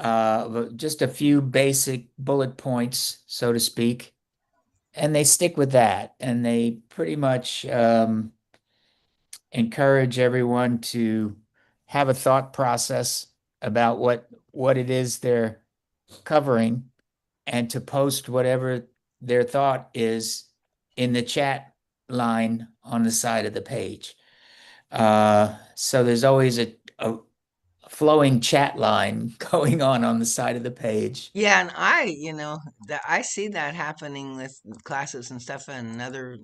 but just a few basic bullet points, so to speak, and they stick with that, and they pretty much encourage everyone to have a thought process about what it is they're covering and to post whatever their thought is in the chat line on the side of the page. So there's always a flowing chat line going on the side of the page. Yeah, and that I see that happening with classes and stuff and other.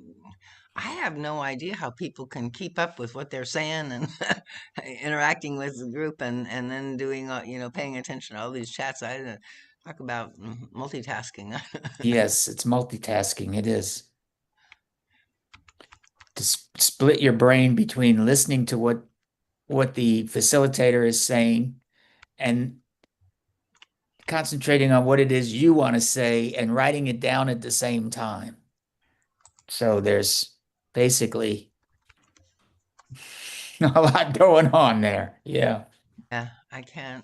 I have no idea how people can keep up with what they're saying and interacting with the group and then doing, paying attention to all these chats. Talk about multitasking. Yes, it's multitasking. It is to split your brain between listening to what the facilitator is saying and concentrating on what it is you want to say and writing it down at the same time. So there's basically a lot going on there. Yeah. Yeah, I can't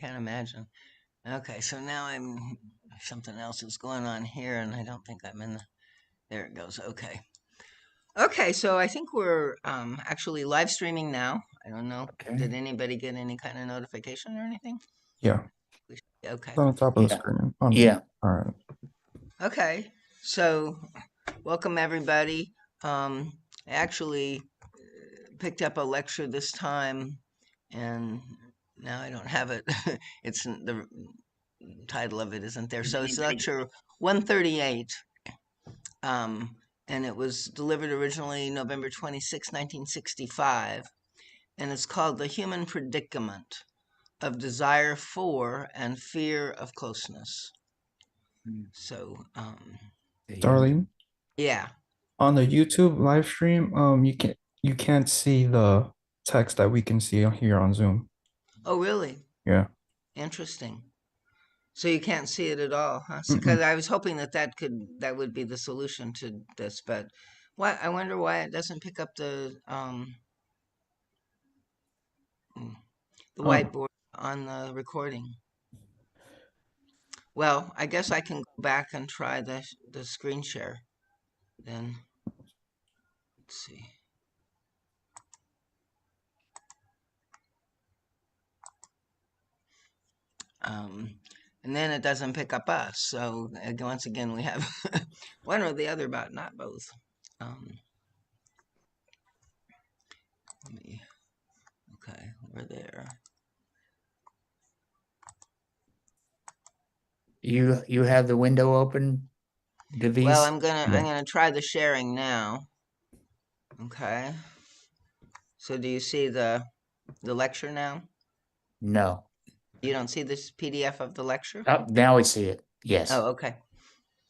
imagine. Okay, so now something else is going on here, and I don't think I'm in the. There it goes. Okay. Okay, so I think we're actually live streaming now. I don't know. Did Okay. anybody get any kind of notification or anything? Yeah, Okay. it's on the top of the Yeah. screen. On Yeah. all right. Okay. So, welcome everybody. I actually picked up a lecture this time, and now I don't have it. The title of it isn't there. So it's lecture 138. Um, and it was delivered originally November 26, 1965. And it's called The Human Predicament of Desire for and Fear of Closeness. So, Darlene, yeah. on the YouTube live stream, you can't see the text that we can see here on Zoom. Oh, really? Yeah. Interesting. So you can't see it at all, huh? Mm-mm. Because I was hoping that would be the solution to this, but why? I wonder why it doesn't pick up the Um, whiteboard on the recording. Well, I guess I can go back and try the screen share then. Let's see. Um, and then it doesn't pick up us. So once again, we have one or the other, but not both. Um, let me. Okay, we're there. You have the window open, Well, Devis? I'm gonna try the sharing now. Okay. So do you see the lecture now? No. You don't see this PDF of the lecture? Oh, now I see it. Yes. Oh, okay.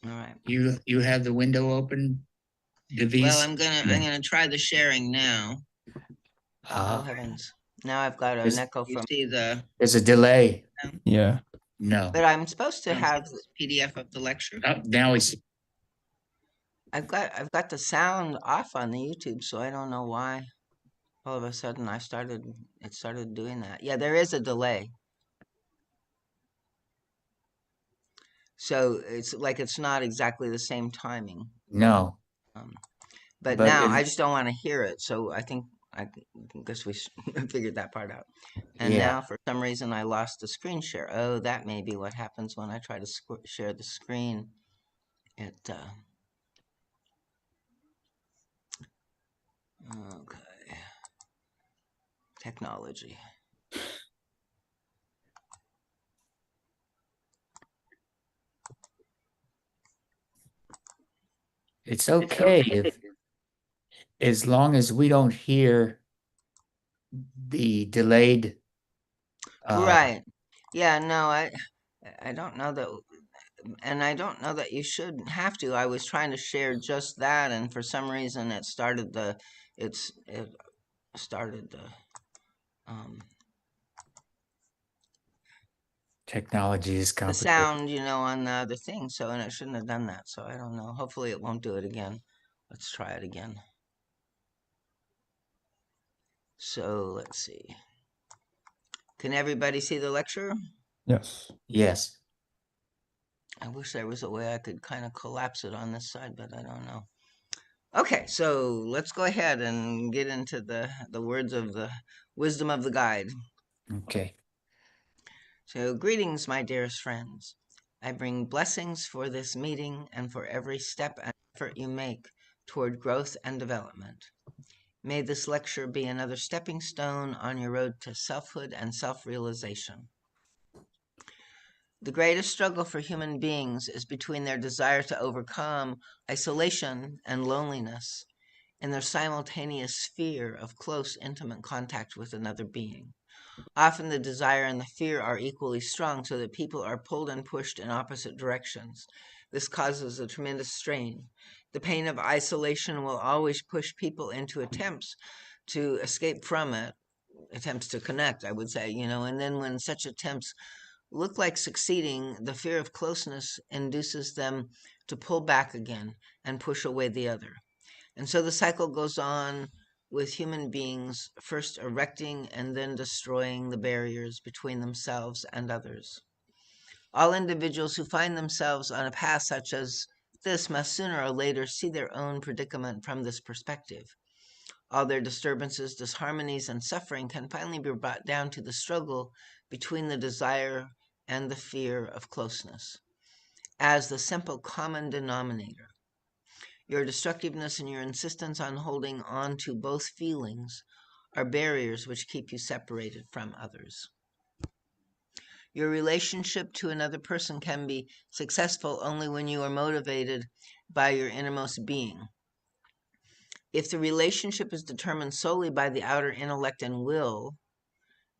All right. You have the window open, Well, Devis? I'm gonna try the sharing now. Oh Uh, heavens! Now I've got an there's echo from. You see the? there's a delay. yeah. No. But I'm supposed to have this PDF of the lecture. Oh, now I see. I've got the sound off on the YouTube, so I don't know why. All of a sudden, it started doing that. Yeah, there is a delay, so it's like it's not exactly the same timing. No. Um, but But now I it, just don't want to hear it, so I guess we figured that part out. And yeah. now for some reason I lost the screen share. Oh, that may be what happens when I try to share the screen. It okay, technology. It's okay if as long as we don't hear the delayed Right. Yeah, no, I don't know that, and I don't know that you should have to. I was trying to share just that, and for some reason it started um technology is the complicated. sound, on the other thing. So, and it shouldn't have done that. So I don't know. Hopefully it won't do it again. Let's try it again. So let's see. Can everybody see the lecture? Yes. Yes. I wish there was a way I could kind of collapse it on this side, but I don't know. Okay, so let's go ahead and get into the words of the wisdom of the guide. Okay. So, greetings, my dearest friends. I bring blessings for this meeting and for every step and effort you make toward growth and development. May this lecture be another stepping stone on your road to selfhood and self-realization. The greatest struggle for human beings is between their desire to overcome isolation and loneliness and their simultaneous fear of close, intimate contact with another being. Often the desire and the fear are equally strong, so that people are pulled and pushed in opposite directions. This causes a tremendous strain. The pain of isolation will always push people into attempts to escape from it, attempts to connect, I would say, and then when such attempts look like succeeding, the fear of closeness induces them to pull back again and push away the other. And so the cycle goes on with human beings first erecting and then destroying the barriers between themselves and others. All individuals who find themselves on a path such as this must sooner or later see their own predicament from this perspective. All their disturbances, disharmonies, and suffering can finally be brought down to the struggle between the desire and the fear of closeness as the simple common denominator. Your destructiveness and your insistence on holding on to both feelings are barriers which keep you separated from others. Your relationship to another person can be successful only when you are motivated by your innermost being. If the relationship is determined solely by the outer intellect and will,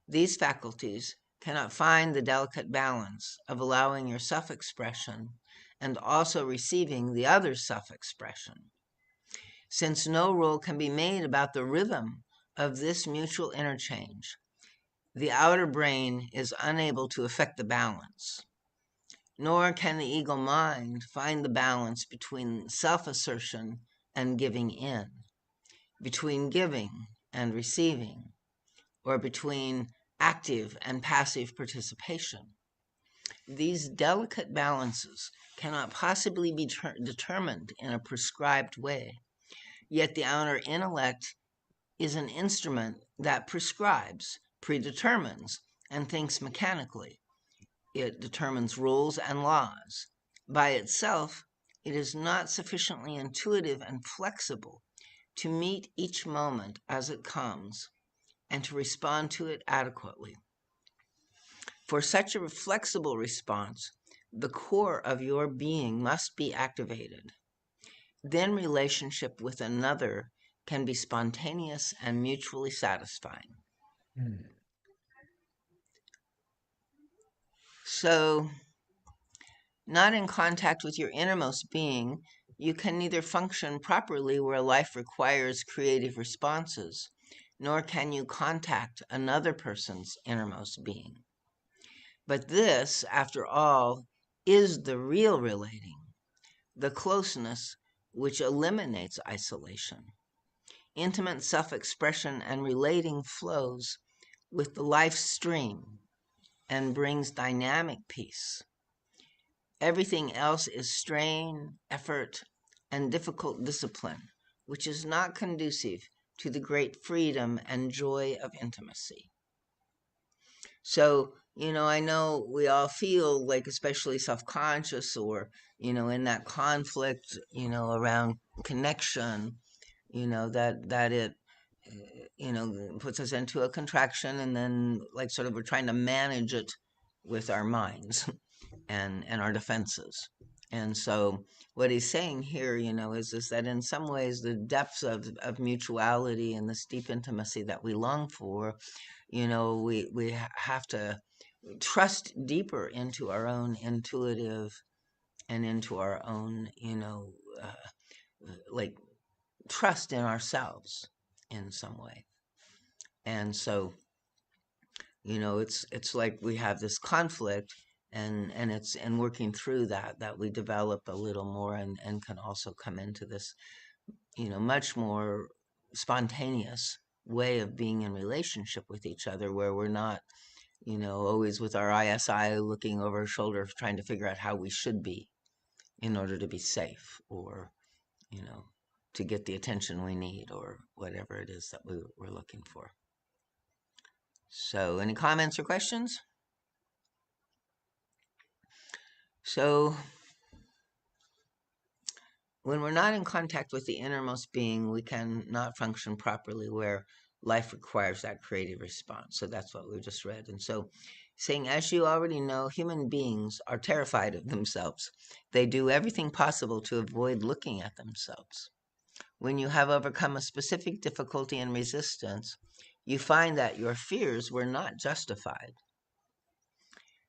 these faculties cannot find the delicate balance of allowing your self-expression and also receiving the other's self-expression. Since no rule can be made about the rhythm of this mutual interchange, the outer brain is unable to affect the balance, nor can the ego mind find the balance between self-assertion and giving in, between giving and receiving, or between active and passive participation. These delicate balances cannot possibly be determined in a prescribed way. Yet the outer intellect is an instrument that prescribes, predetermines, and thinks mechanically. It determines rules and laws. By itself, it is not sufficiently intuitive and flexible to meet each moment as it comes and to respond to it adequately. For such a flexible response, the core of your being must be activated. Then relationship with another can be spontaneous and mutually satisfying. So, not in contact with your innermost being, you can neither function properly where life requires creative responses, nor can you contact another person's innermost being. But this, after all, is the real relating, the closeness which eliminates isolation. Intimate self-expression and relating flows with the life stream and brings dynamic peace. Everything else is strain, effort, and difficult discipline, which is not conducive to the great freedom and joy of intimacy. So, I know we all feel like especially self-conscious or, in that conflict, around connection, that it puts us into a contraction, and then like sort of we're trying to manage it with our minds and our defenses. And so what he's saying here, is that in some ways the depths of mutuality and this deep intimacy that we long for, we have to trust deeper into our own intuitive and into our own, like trust in ourselves in some way. And so, it's like we have this conflict, and it's and working through that we develop a little more and can also come into this, much more spontaneous way of being in relationship with each other, where we're not always with our ISI looking over our shoulder, trying to figure out how we should be in order to be safe, or, to get the attention we need, or whatever it is that we're looking for. So, any comments or questions? So, when we're not in contact with the innermost being, we can not function properly where life requires that creative response. So that's what we just read. And so, saying, as you already know, human beings are terrified of themselves. They do everything possible to avoid looking at themselves. When you have overcome a specific difficulty and resistance, you find that your fears were not justified.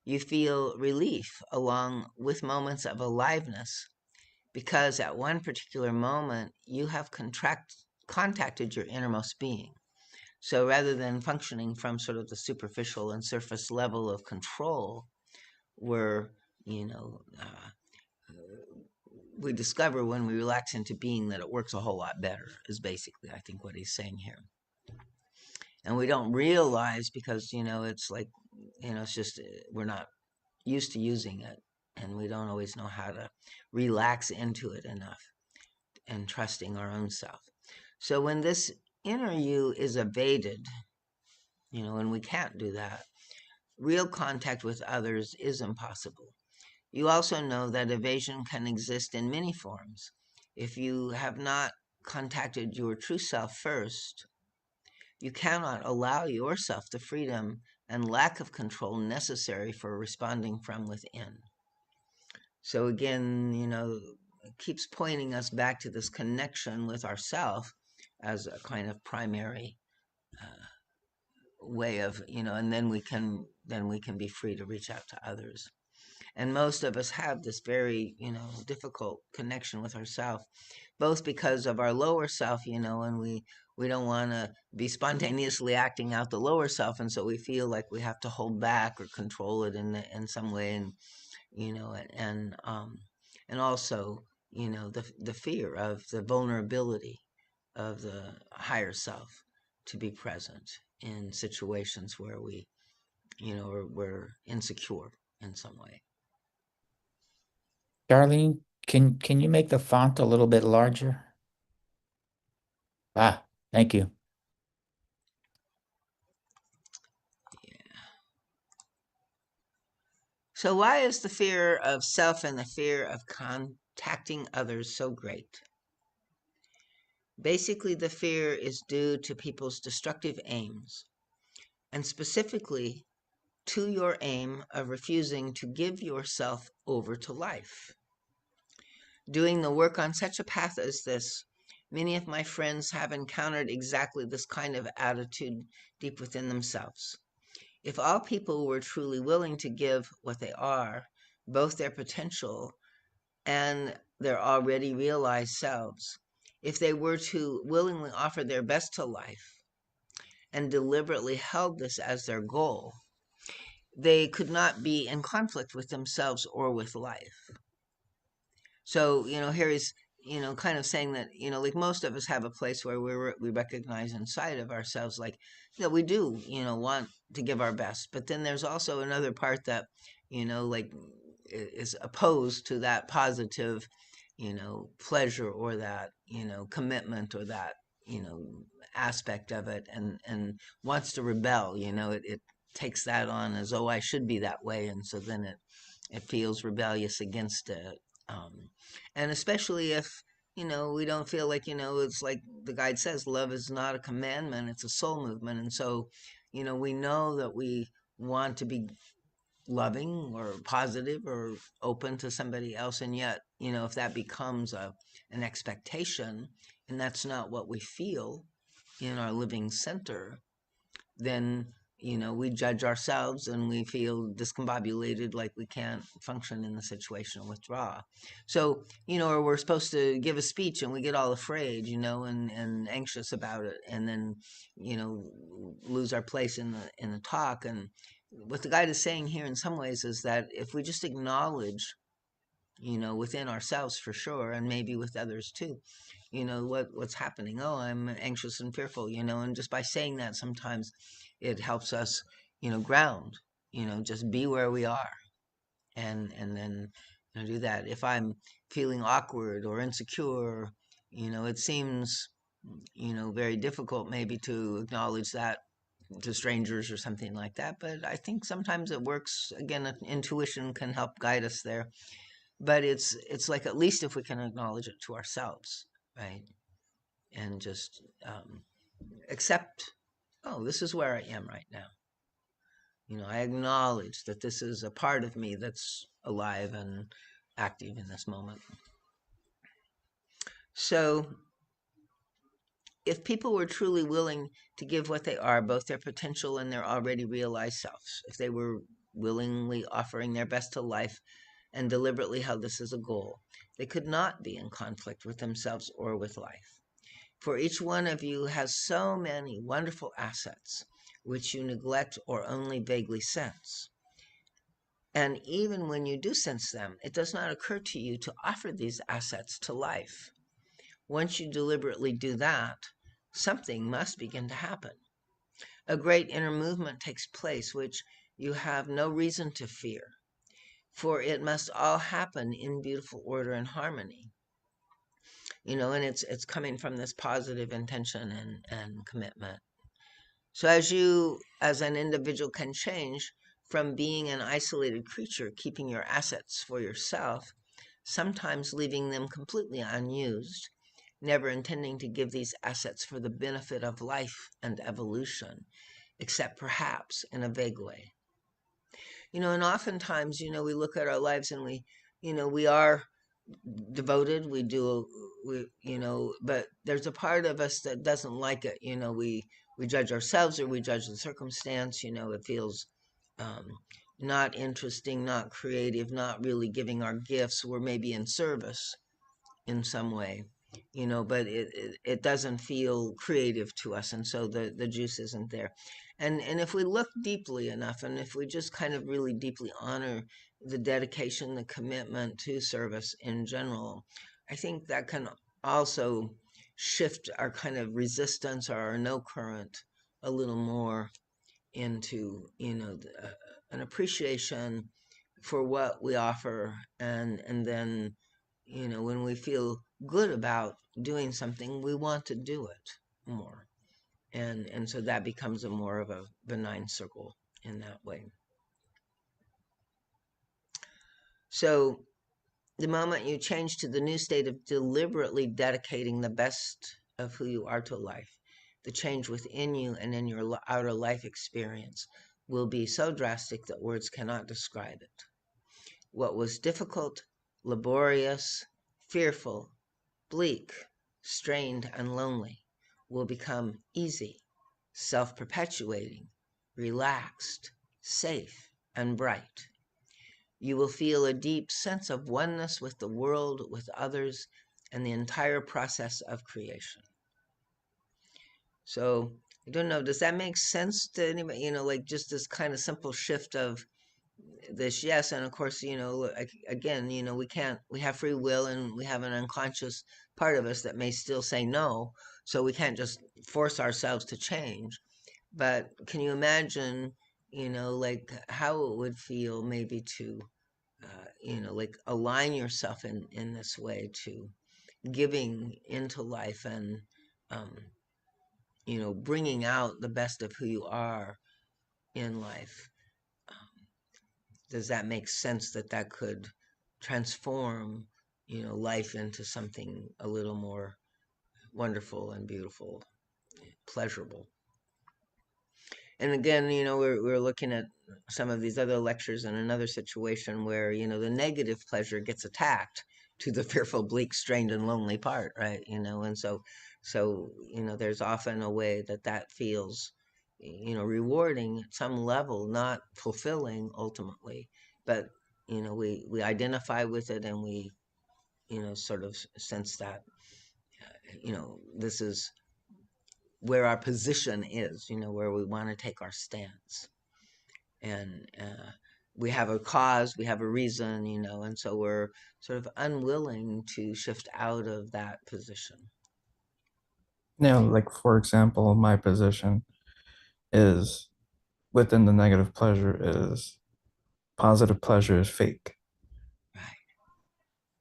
You feel relief along with moments of aliveness, because at one particular moment you have contacted your innermost being. So rather than functioning from sort of the superficial and surface level of control, where, we discover when we relax into being that it works a whole lot better, is basically, I think, what he's saying here. And we don't realize, because, it's like, it's just, we're not used to using it, and we don't always know how to relax into it enough, and trusting our own self. So when this inner you is evaded, and we can't do that, real contact with others is impossible. You also know that evasion can exist in many forms. If you have not contacted your true self first, you cannot allow yourself the freedom and lack of control necessary for responding from within. So again, it keeps pointing us back to this connection with ourself as a kind of primary way of, and then we can be free to reach out to others. And most of us have this very, difficult connection with ourself, both because of our lower self, and we don't want to be spontaneously acting out the lower self, and so we feel like we have to hold back or control it in some way, and and also, the fear of the vulnerability of the higher self to be present in situations where we, we're insecure in some way. Darlene, can you make the font a little bit larger? Ah, thank you. So why is the fear of self and the fear of contacting others so great? Basically, the fear is due to people's destructive aims, and specifically to your aim of refusing to give yourself over to life. Doing the work on such a path as this, many of my friends have encountered exactly this kind of attitude deep within themselves. If all people were truly willing to give what they are, both their potential and their already realized selves, if they were to willingly offer their best to life and deliberately held this as their goal, they could not be in conflict with themselves or with life. So, here is, kind of saying that, like most of us have a place where we recognize inside of ourselves, like, we do, want to give our best. But then there's also another part that, like, is opposed to that positive, pleasure, or that, commitment, or that, aspect of it, and wants to rebel. It takes that on as, oh, I should be that way. And so then it feels rebellious against it. And especially if, we don't feel like, it's like the guide says, love is not a commandment, it's a soul movement. And so, we know that we want to be loving or positive or open to somebody else. And yet, if that becomes an expectation, and that's not what we feel in our living center, then we judge ourselves and we feel discombobulated, like we can't function in the situation and withdraw. So, or we're supposed to give a speech and we get all afraid, and anxious about it, and then, lose our place in the talk. And what the guide is saying here in some ways is that if we just acknowledge, within ourselves for sure, and maybe with others too, what's happening. Oh, I'm anxious and fearful, and just by saying that, sometimes it helps us, ground, just be where we are, and then do that. If I'm feeling awkward or insecure, it seems very difficult maybe to acknowledge that to strangers or something like that, but I think sometimes it works. Again, intuition can help guide us there, but it's like, at least if we can acknowledge it to ourselves, right? And just accept, oh, this is where I am right now. I acknowledge that this is a part of me that's alive and active in this moment. So if people were truly willing to give what they are, both their potential and their already realized selves, if they were willingly offering their best to life and deliberately held this as a goal, they could not be in conflict with themselves or with life. For each one of you has so many wonderful assets which you neglect or only vaguely sense. And even when you do sense them, it does not occur to you to offer these assets to life. Once you deliberately do that, something must begin to happen. A great inner movement takes place which you have no reason to fear, for it must all happen in beautiful order and harmony. And it's coming from this positive intention and commitment. So as you, as an individual, can change from being an isolated creature, keeping your assets for yourself, sometimes leaving them completely unused, never intending to give these assets for the benefit of life and evolution, except perhaps in a vague way. And oftentimes, we look at our lives and we are devoted, but there's a part of us that doesn't like it. We judge ourselves, or we judge the circumstance. It feels um, not interesting, not creative, not really giving our gifts. We're maybe in service in some way, but it doesn't feel creative to us, and so the juice isn't there. And if we look deeply enough, and if we just kind of really deeply honor the dedication, the commitment to service in general, I think that can also shift our kind of resistance or our no current a little more into an appreciation for what we offer, and then when we feel good about doing something, we want to do it more. And so that becomes a more of a benign circle in that way. So the moment you change to the new state of deliberately dedicating the best of who you are to life, the change within you and in your outer life experience will be so drastic that words cannot describe it. What was difficult, laborious, fearful, bleak, strained, and lonely will become easy, self-perpetuating, relaxed, safe, and bright. You will feel a deep sense of oneness with the world, with others, and the entire process of creation. So, I don't know, does that make sense to anybody? Like just this kind of simple shift of this, yes. And of course, again, we have free will, and we have an unconscious part of us that may still say no, so we can't just force ourselves to change. But can you imagine, like how it would feel maybe to like align yourself in this way to giving into life, and um bringing out the best of who you are in life? Does that make sense, that could transform, life into something a little more wonderful and beautiful, pleasurable? And again, we're looking at some of these other lectures in another situation where, the negative pleasure gets attacked to the fearful, bleak, strained, and lonely part, right? And so, there's often a way that feels, rewarding at some level, not fulfilling ultimately, but, we identify with it, and we, sort of sense that, this is where our position is, where we want to take our stance. And we have a cause, we have a reason, and so we're sort of unwilling to shift out of that position. Like for example, my position is within the negative pleasure is positive pleasure is fake. Right.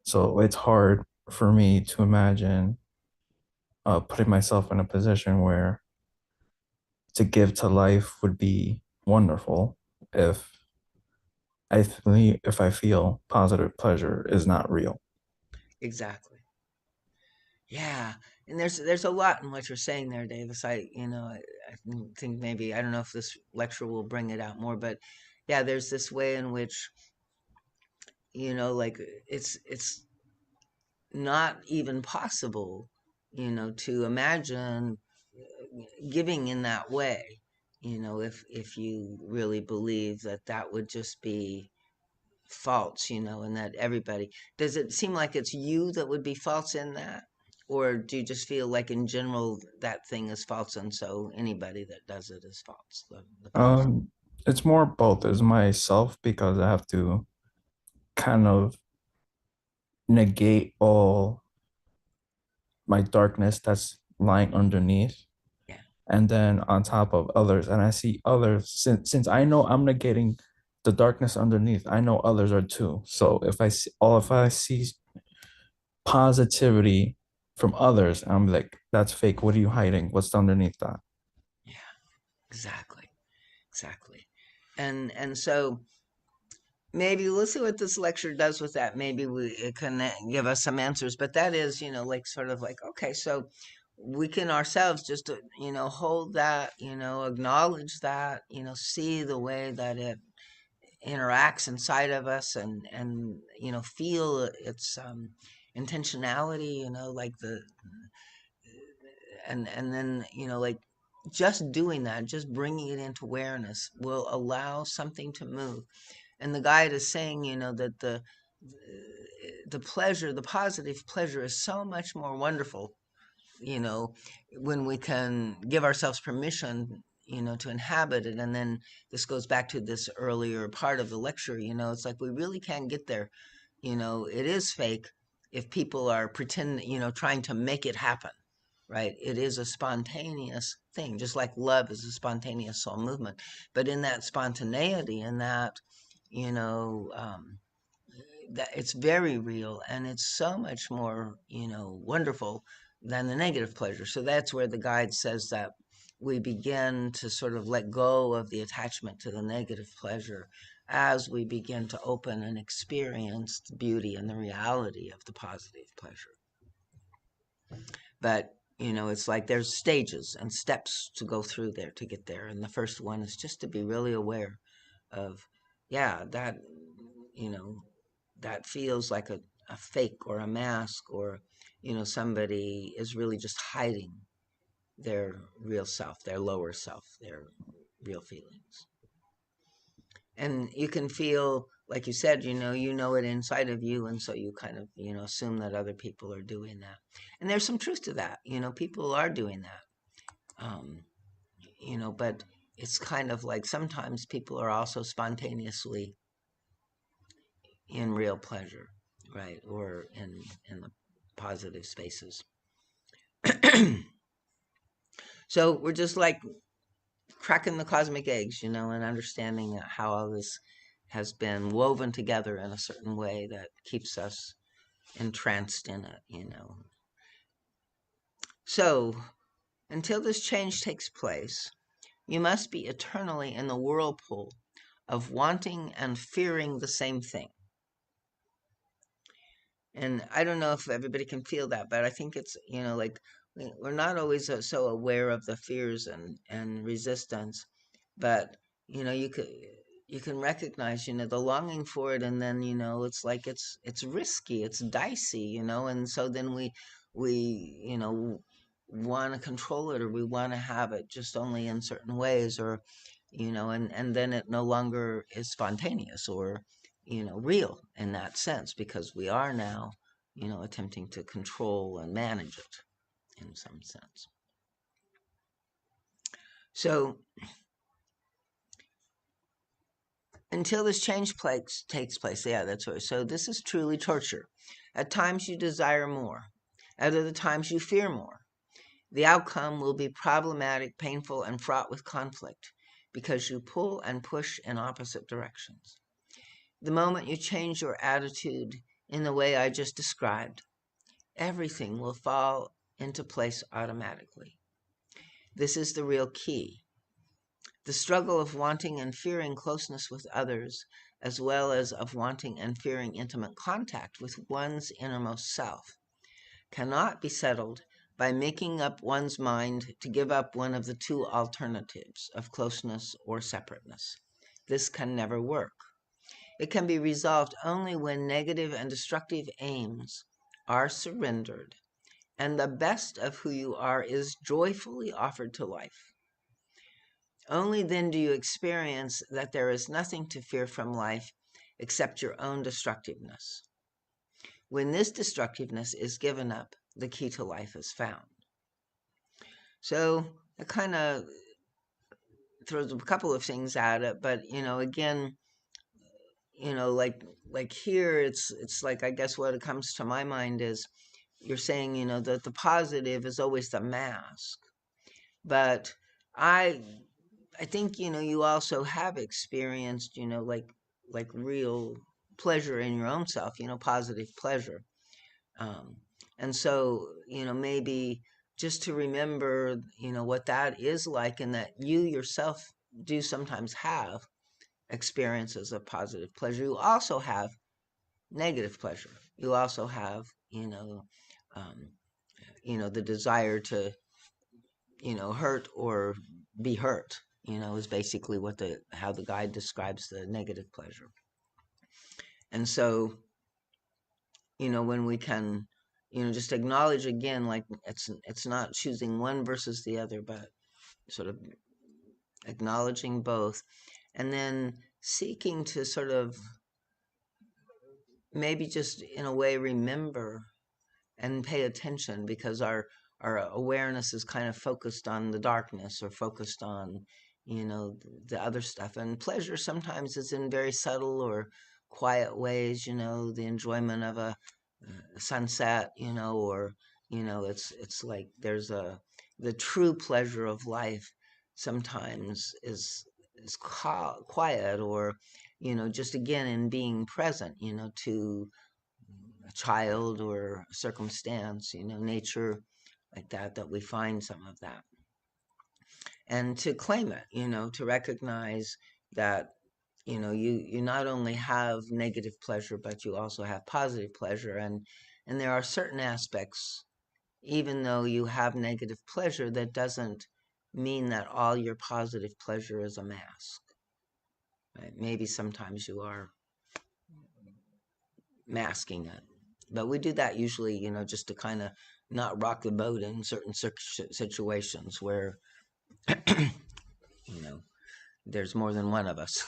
So it's hard for me to imagine putting myself in a position where to give to life would be wonderful if if I feel positive pleasure is not real. Exactly. Yeah, and there's a lot in what you're saying there, Davis. I think maybe I don't know if this lecture will bring it out more, but yeah, there's this way in which like it's not even possible, to imagine giving in that way. If you really believe that that would just be false, and that everybody, does it seem like it's you that would be false in that? Or do you just feel like in general that thing is false and so anybody that does it is false, the pose? Um, it's more both as myself because I have to kind of negate all my darkness that's lying underneath Yeah, and then on top of others. And I see others since I know I'm negating the darkness underneath, I know others are too. So if I see positivity from others, I'm like, that's fake. What are you hiding? What's underneath that? yeah, exactly, exactly. And so maybe let's see what this lecture does with that. Maybe it can give us some answers. But that is, like sort of like, okay, so we can ourselves just, hold that, acknowledge that, see the way that it interacts inside of us, and feel its intentionality, like and then like just doing that, just bringing it into awareness will allow something to move. And the guide is saying, that the pleasure, the positive pleasure, is so much more wonderful, you know, when we can give ourselves permission, to inhabit it. And then this goes back to this earlier part of the lecture, it's like we really can't get there. It is fake if people are pretending, trying to make it happen, right? It is a spontaneous thing, just like love is a spontaneous soul movement. But in that spontaneity, in that, you know, um, that it's very real and it's so much more, wonderful than the negative pleasure. So that's where the guide says that we begin to sort of let go of the attachment to the negative pleasure as we begin to open and experience the beauty and the reality of the positive pleasure. But it's like there's stages and steps to go through there to get there. And the first one is just to be really aware of, yeah, that, you know, that feels like a fake or a mask, or, somebody is really just hiding their real self, their lower self, their real feelings. And you can feel, like you said, you know it inside of you, and so you kind of, assume that other people are doing that. And there's some truth to that. People are doing that. Um, but it's kind of like sometimes people are also spontaneously in real pleasure, right? Or in the positive spaces. So we're just like cracking the cosmic eggs, and understanding how all this has been woven together in a certain way that keeps us entranced in it. So until this change takes place, you must be eternally in the whirlpool of wanting and fearing the same thing. And I don't know if everybody can feel that, but I think it's, like we're not always so aware of the fears and resistance, but, you can recognize, the longing for it. And then, it's like, it's risky, it's dicey, and so then we, want to control it, or we want to have it just only in certain ways, or, and then it no longer is spontaneous or, real in that sense, because we are now, attempting to control and manage it in some sense. So until this change takes place, yeah, that's right. So this is truly torture. At times you desire more. At other times you fear more. The outcome will be problematic, painful, and fraught with conflict. because you pull and push in opposite directions. The moment you change your attitude in the way I just described, everything will fall into place automatically. This is the real key. The struggle of wanting and fearing closeness with others, as well as of wanting and fearing intimate contact with one's innermost self, cannot be settled by making up one's mind to give up one of the two alternatives of closeness or separateness. This can never work. It can be resolved only when negative and destructive aims are surrendered and the best of who you are is joyfully offered to life. Only then do you experience that there is nothing to fear from life except your own destructiveness. When this destructiveness is given up, the key to life is found. So it kind of throws a couple of things at it, but again, like here, it's like, I guess what it comes to my mind is you're saying, that the positive is always the mask, but I think you also have experienced like real pleasure in your own self, positive pleasure. Um, and so, maybe just to remember, what that is like, and that you yourself do sometimes have experiences of positive pleasure. You also have negative pleasure. You also have, um, the desire to, hurt or be hurt, is basically how the guide describes the negative pleasure. And so, when we can, just acknowledge again, like it's not choosing one versus the other, but sort of acknowledging both, and then seeking to sort of maybe just in a way remember and pay attention, because our awareness is kind of focused on the darkness or focused on the other stuff, and pleasure sometimes is in very subtle or quiet ways, the enjoyment of a sunset, or it's like there's the true pleasure of life sometimes is quiet, or just again in being present, to a child or a circumstance, nature, like that we find some of that. And to claim it, to recognize that, you not only have negative pleasure, but you also have positive pleasure. And there are certain aspects, even though you have negative pleasure, that doesn't mean that all your positive pleasure is a mask. Right? Maybe sometimes you are masking it. But we do that usually, just to kind of not rock the boat in certain situations where, there's more than one of us.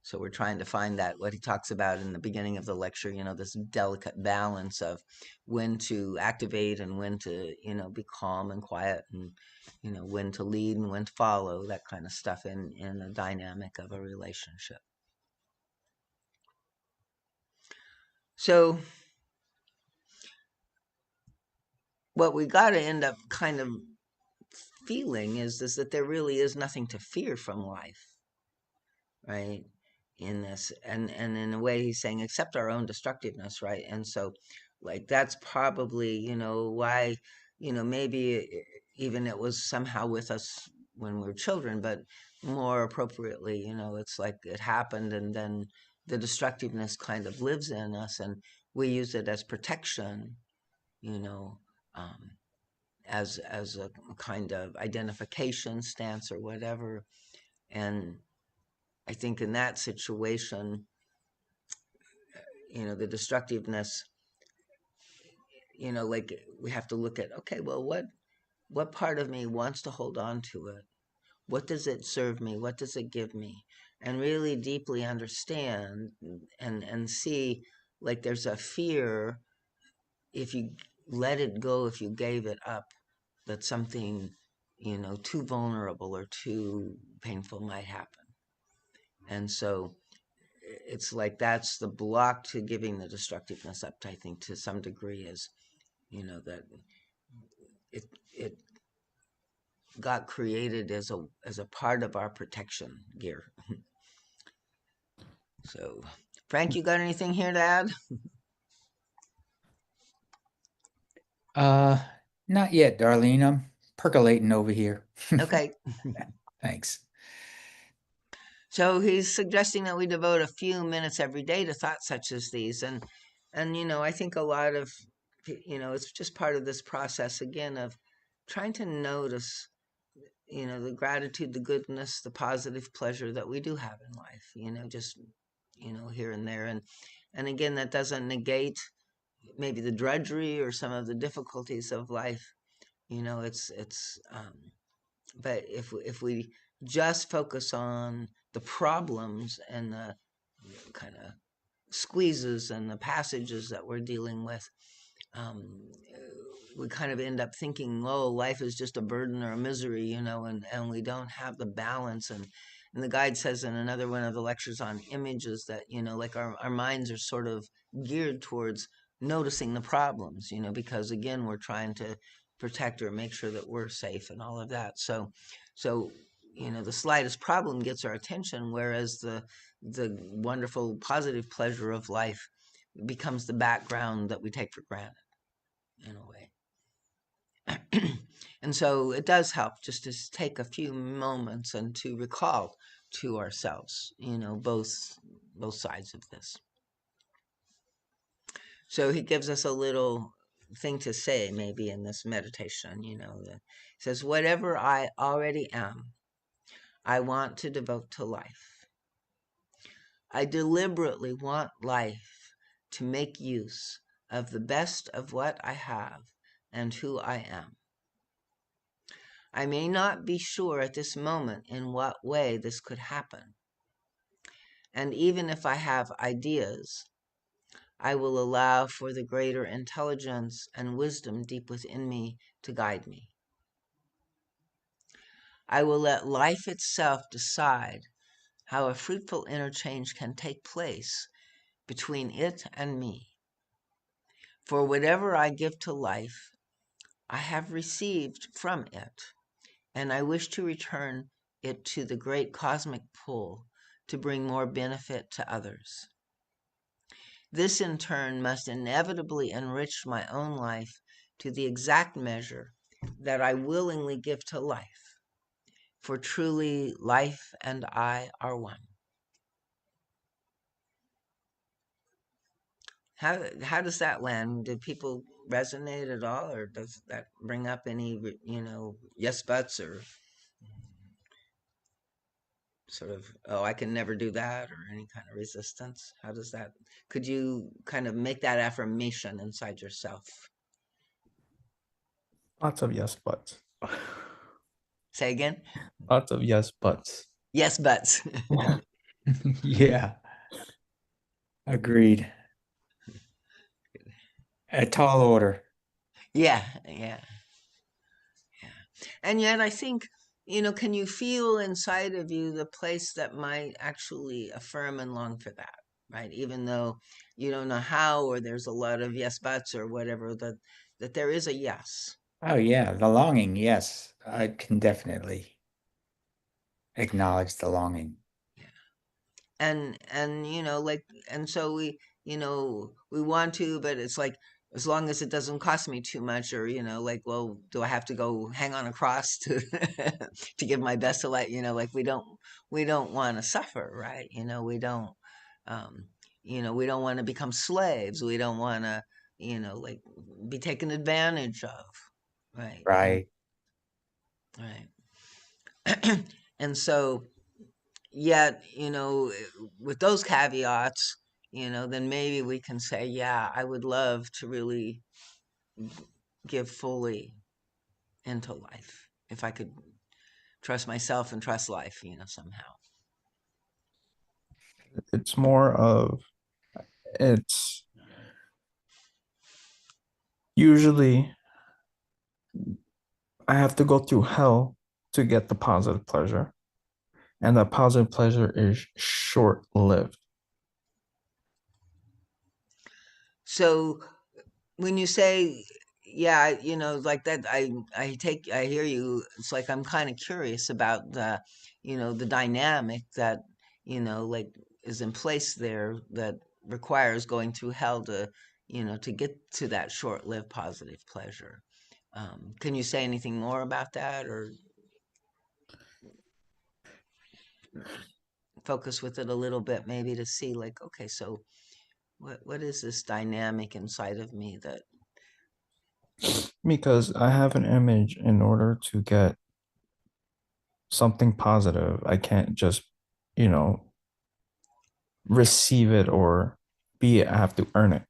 So we're trying to find that, what he talks about in the beginning of the lecture, this delicate balance of when to activate and when to, be calm and quiet, and, when to lead and when to follow, that kind of stuff in the dynamic of a relationship. So what we got to end up kind of feeling is that there really is nothing to fear from life, right? In this, and in a way he's saying, except our own destructiveness, right? And so, like, that's probably, why, maybe even it was somehow with us when we were children, but more appropriately, it's like it happened, and then the destructiveness kind of lives in us, and we use it as protection, um, as a kind of identification stance or whatever. And I think in that situation, the destructiveness, like we have to look at, okay, well, what part of me wants to hold on to it? What does it serve me? What does it give me? And really deeply understand and see, like, there's a fear if you let it go, if you gave it up, that something, too vulnerable or too painful might happen. And so it's like that's the block to giving the destructiveness up, I think, to some degree, is, that it got created as a part of our protection gear. So, Frank, you got anything here to add? Not yet, Darlene. I'm percolating over here. Okay. Thanks. So he's suggesting that we devote a few minutes every day to thoughts such as these, and I think a lot of it's just part of this process again of trying to notice the gratitude, the goodness, the positive pleasure that we do have in life. Just here and there, and again, that doesn't negate maybe the drudgery or some of the difficulties of life. But if we just focus on the problems and the kind of squeezes and the passages that we're dealing with, um, we kind of end up thinking, oh, life is just a burden or a misery, and we don't have the balance. And the guide says in another one of the lectures on images that, like our minds are sort of geared towards noticing the problems, because again, we're trying to protect or make sure that we're safe and all of that. So, the slightest problem gets our attention, whereas the wonderful positive pleasure of life becomes the background that we take for granted in a way. And so it does help just to take a few moments and to recall to ourselves, both sides of this. So he gives us a little thing to say maybe in this meditation, that says, whatever I already am, I want to devote to life. I deliberately want life to make use of the best of what I have and who I am. I may not be sure at this moment in what way this could happen. And even if I have ideas, I will allow for the greater intelligence and wisdom deep within me to guide me. I will let life itself decide how a fruitful interchange can take place between it and me. For whatever I give to life, I have received from it, and I wish to return it to the great cosmic pool to bring more benefit to others. This in turn must inevitably enrich my own life to the exact measure that I willingly give to life, for truly life and I are one. How does that land? Did people resonate at all, or does that bring up any yes buts or sort of, oh, I can never do that, or any kind of resistance? How does that, could you kind of make that affirmation inside yourself? Lots of yes buts. Say again? Lots of yes buts. Yes buts. Yeah, agreed. A tall order. Yeah. And yet I think, can you feel inside of you the place that might actually affirm and long for that, right? Even though you don't know how, or there's a lot of yes buts or whatever, that there is a yes. Oh yeah, the longing, yes. I can definitely acknowledge the longing. And like, and so we want to, but it's like, as long as it doesn't cost me too much, or like, well, do I have to go hang on a cross to to give my best to life? Like, we don't want to suffer, right? Um we don't want to become slaves. We don't want to like be taken advantage of, right? Right. Right. And so, yet, with those caveats, then maybe we can say, yeah, I would love to really give fully into life if I could trust myself and trust life, somehow. It's more of, it's usually I have to go through hell to get the positive pleasure. And that positive pleasure is short lived. So when you say, yeah, like that. I hear you. It's like I'm kind of curious about the dynamic that like is in place there that requires going through hell to get to that short-lived positive pleasure. Can you say anything more about that, or focus with it a little bit, maybe to see, like, okay, so what is this dynamic inside of me that? Because I have an image in order to get something positive. I can't just, you know, receive it or be it. I have to earn it.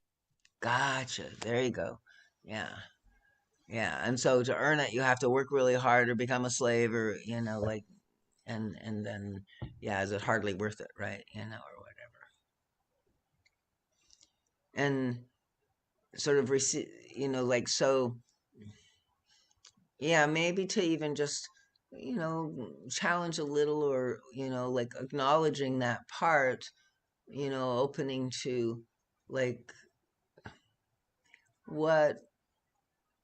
Gotcha. There you go. Yeah. Yeah. And so to earn it, you have to work really hard or become a slave or, like, and then, yeah, is it hardly worth it, right? Or whatever. And sort of receive, like, so, yeah, maybe to even just, challenge a little or, like acknowledging that part, opening to, like, what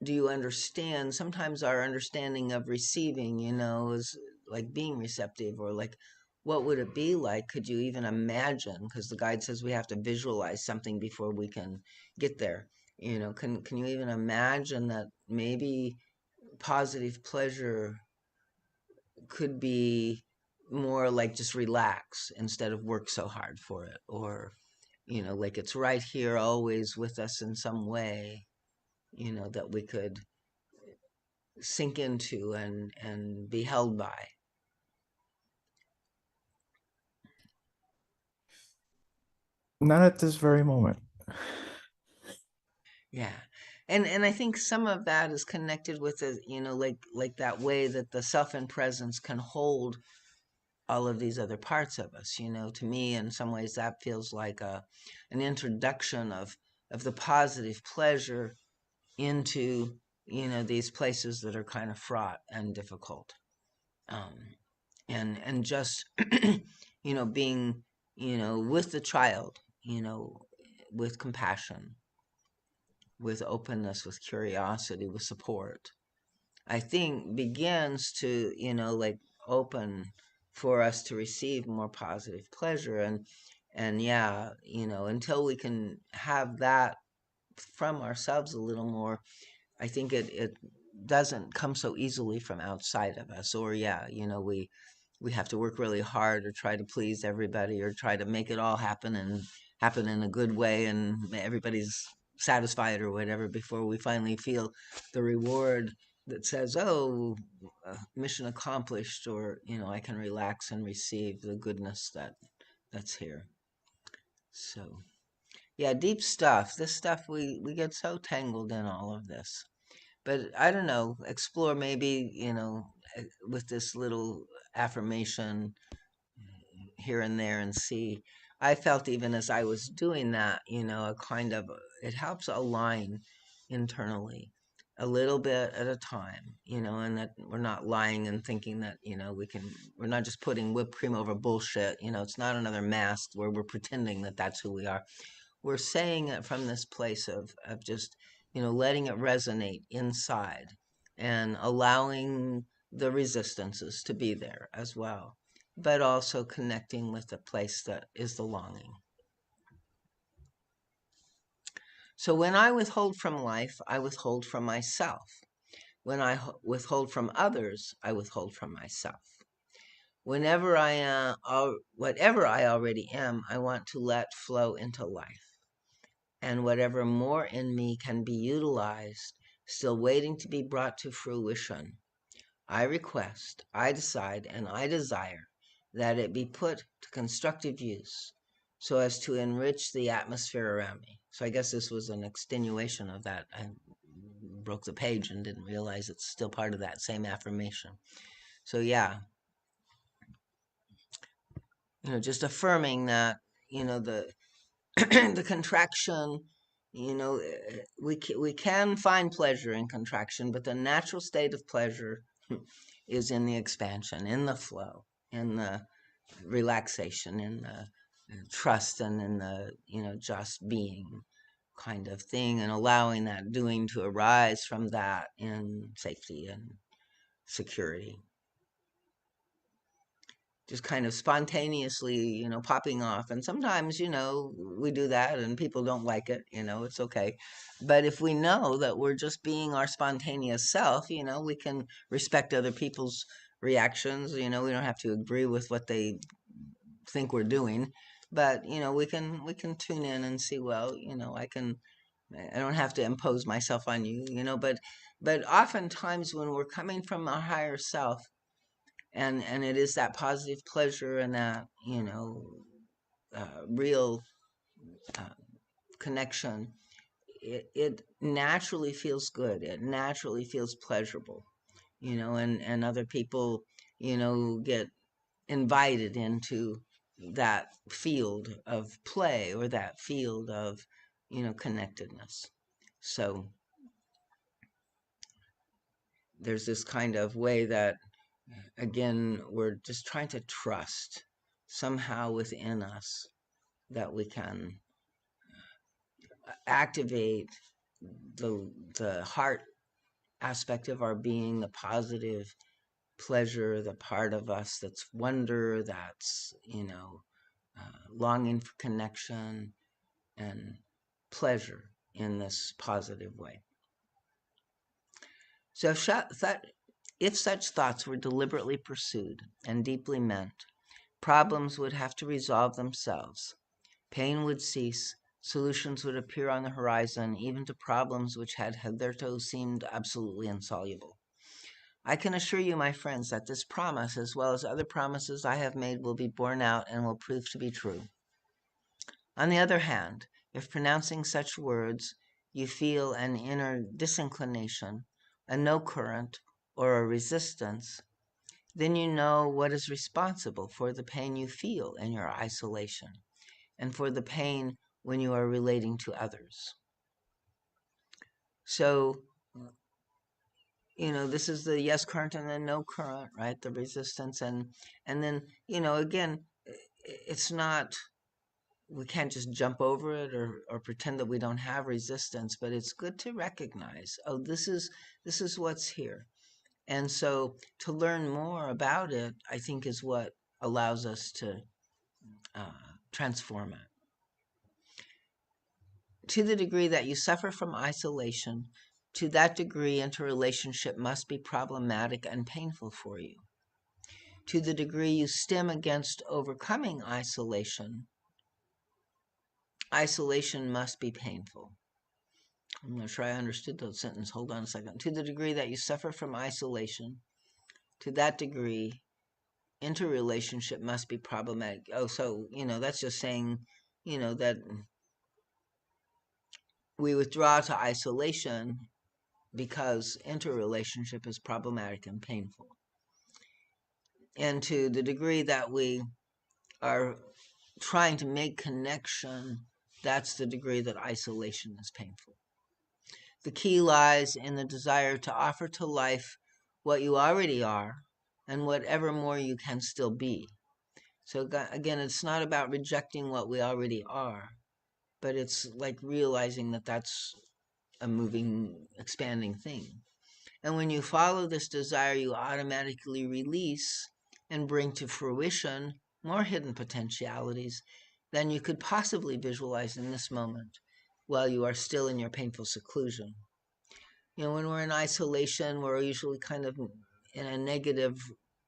do you understand? Sometimes our understanding of receiving, is like being receptive, or like, what would it be like? Could you even imagine? Because the guide says we have to visualize something before we can get there. Can you even imagine that maybe positive pleasure could be more like just relax instead of work so hard for it, or like it's right here always with us in some way, that we could sink into and be held by. Not at this very moment. Yeah. And I think some of that is connected with the, like that way that the self and presence can hold all of these other parts of us. To me, in some ways, that feels like an introduction of the positive pleasure into, these places that are kind of fraught and difficult. Um, and just, being, with the child, with compassion, with openness, with curiosity, with support, I think begins to, like open for us to receive more positive pleasure. And yeah, until we can have that from ourselves a little more, I think it doesn't come so easily from outside of us. Or yeah, we have to work really hard or try to please everybody or try to make it all happen and happen in a good way and everybody's satisfied or whatever before we finally feel the reward that says, oh, mission accomplished, or I can relax and receive the goodness that's here. So yeah, deep stuff. This stuff, we get so tangled in all of this. But I don't know, explore maybe, with this little affirmation here and there and see. I felt even as I was doing that, a kind of, it helps align internally a little bit at a time, and that we're not lying and thinking that, we're not just putting whipped cream over bullshit. It's not another mask where we're pretending that that's who we are. We're saying it from this place of just, letting it resonate inside and allowing the resistances to be there as well, but also connecting with the place that is the longing. So when I withhold from life, I withhold from myself. When I withhold from others, I withhold from myself. Whenever I am, whatever I already am, I want to let flow into life. And whatever more in me can be utilized, still waiting to be brought to fruition, I request, I decide, and I desire that it be put to constructive use so as to enrich the atmosphere around me. So I guess this was an extenuation of that. I broke the page and didn't realize it's still part of that same affirmation. So yeah, just affirming that, the the contraction, we can find pleasure in contraction, but the natural state of pleasure is in the expansion, in the flow, in the relaxation, in the trust, and in the just being kind of thing, and allowing that doing to arise from that in safety and security. Just kind of spontaneously, popping off. And sometimes, we do that and people don't like it, it's okay. But if we know that we're just being our spontaneous self, we can respect other people's reactions. We don't have to agree with what they think we're doing, but we can tune in and see, well, I don't have to impose myself on you, but oftentimes when we're coming from our higher self, and it is that positive pleasure and that real uh, connection, it naturally feels good, it naturally feels pleasurable, and other people get invited into that field of play or that field of connectedness. So there's this kind of way that, again, we're just trying to trust somehow within us that we can activate the heart aspect of our being, the positive pleasure, the part of us that's wonder, that's longing for connection and pleasure in this positive way. So if such thoughts were deliberately pursued and deeply meant, problems would have to resolve themselves. Pain would cease, solutions would appear on the horizon, even to problems which had hitherto seemed absolutely insoluble. I can assure you, my friends, that this promise, as well as other promises I have made, will be borne out and will prove to be true. On the other hand, if pronouncing such words you feel an inner disinclination, a no current, or a resistance, then you know what is responsible for the pain you feel in your isolation and for the pain when you are relating to others. So, this is the yes current and the no current, right? The resistance, and then, again, it's not, we can't just jump over it or pretend that we don't have resistance, but it's good to recognize, oh, this is what's here. And so to learn more about it, I think, is what allows us to transform it. To the degree that you suffer from isolation, to that degree interrelationship must be problematic and painful for you. To the degree you stem against overcoming isolation, isolation must be painful. I'm not sure I understood that sentence. Hold on a second. To the degree that you suffer from isolation, to that degree interrelationship must be problematic. Oh, so, that's just saying, that we withdraw to isolation because interrelationship is problematic and painful. And to the degree that we are trying to make connection, that's the degree that isolation is painful. The key lies in the desire to offer to life what you already are and whatever more you can still be. So again, it's not about rejecting what we already are, but it's like realizing that that's a moving, expanding thing. And when you follow this desire, you automatically release and bring to fruition more hidden potentialities than you could possibly visualize in this moment while you are still in your painful seclusion. When we're in isolation, we're usually kind of in a negative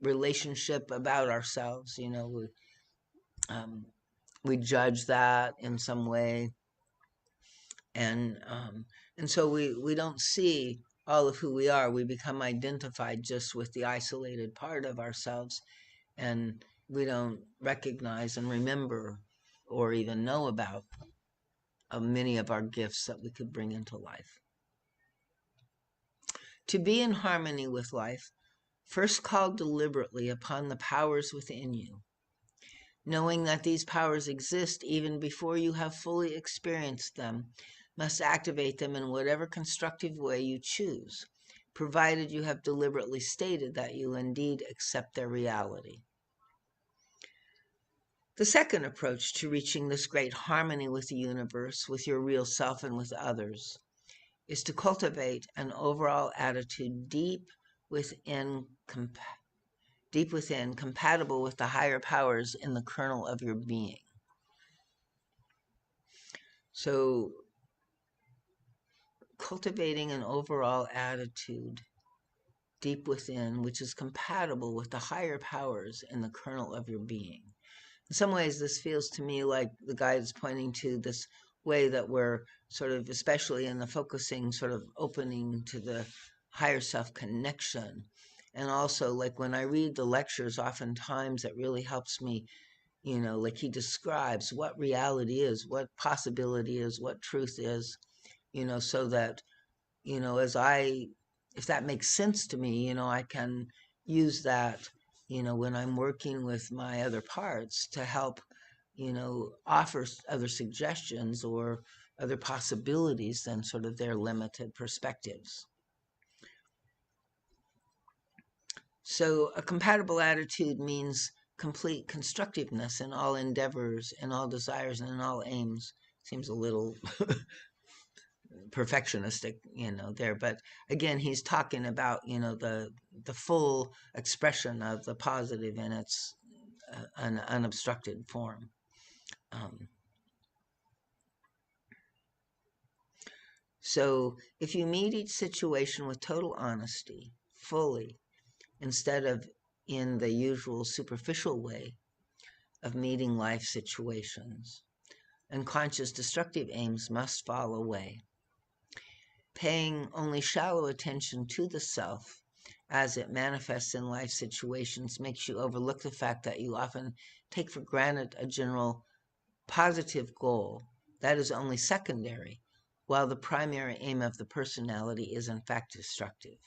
relationship about ourselves. We judge that in some way, and so we don't see all of who we are. We become identified just with the isolated part of ourselves, and we don't recognize and remember or even know about many of our gifts that we could bring into life. To be in harmony with life, first call deliberately upon the powers within you, knowing that these powers exist even before you have fully experienced them, must activate them in whatever constructive way you choose, provided you have deliberately stated that you indeed accept their reality. The second approach to reaching this great harmony with the universe, with your real self, and with others is to cultivate an overall attitude deep within, compatible with the higher powers in the kernel of your being. So, cultivating an overall attitude deep within, which is compatible with the higher powers in the kernel of your being. In some ways, this feels to me like the guide is pointing to this way that we're sort of, especially in the focusing, sort of opening to the higher self connection. And also, like when I read the lectures, oftentimes it really helps me, like he describes what reality is, what possibility is, what truth is, so that, as if that makes sense to me, I can use that, when I'm working with my other parts to help, offer other suggestions or other possibilities than sort of their limited perspectives. So a compatible attitude means complete constructiveness in all endeavors, in all desires, and in all aims. Seems a little perfectionistic, there. But again, he's talking about, the full expression of the positive in its an unobstructed form. So if you meet each situation with total honesty, fully, instead of in the usual superficial way of meeting life situations, unconscious destructive aims must fall away. Paying only shallow attention to the self as it manifests in life situations makes you overlook the fact that you often take for granted a general positive goal that is only secondary, while the primary aim of the personality is in fact destructive.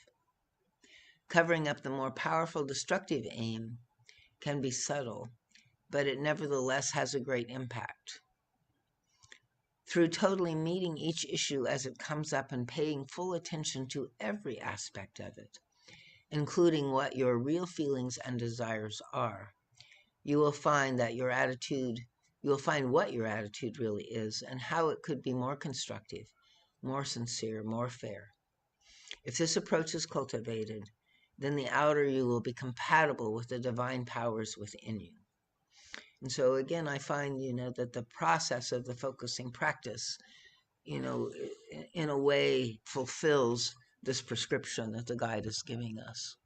Covering up the more powerful destructive aim can be subtle, but it nevertheless has a great impact. Through totally meeting each issue as it comes up and paying full attention to every aspect of it, including what your real feelings and desires are, you will find what your attitude really is and how it could be more constructive, more sincere, more fair. If this approach is cultivated, then the outer you will be compatible with the divine powers within you. And so again, I find, that the process of the focusing practice, in a way fulfills this prescription that the guide is giving us.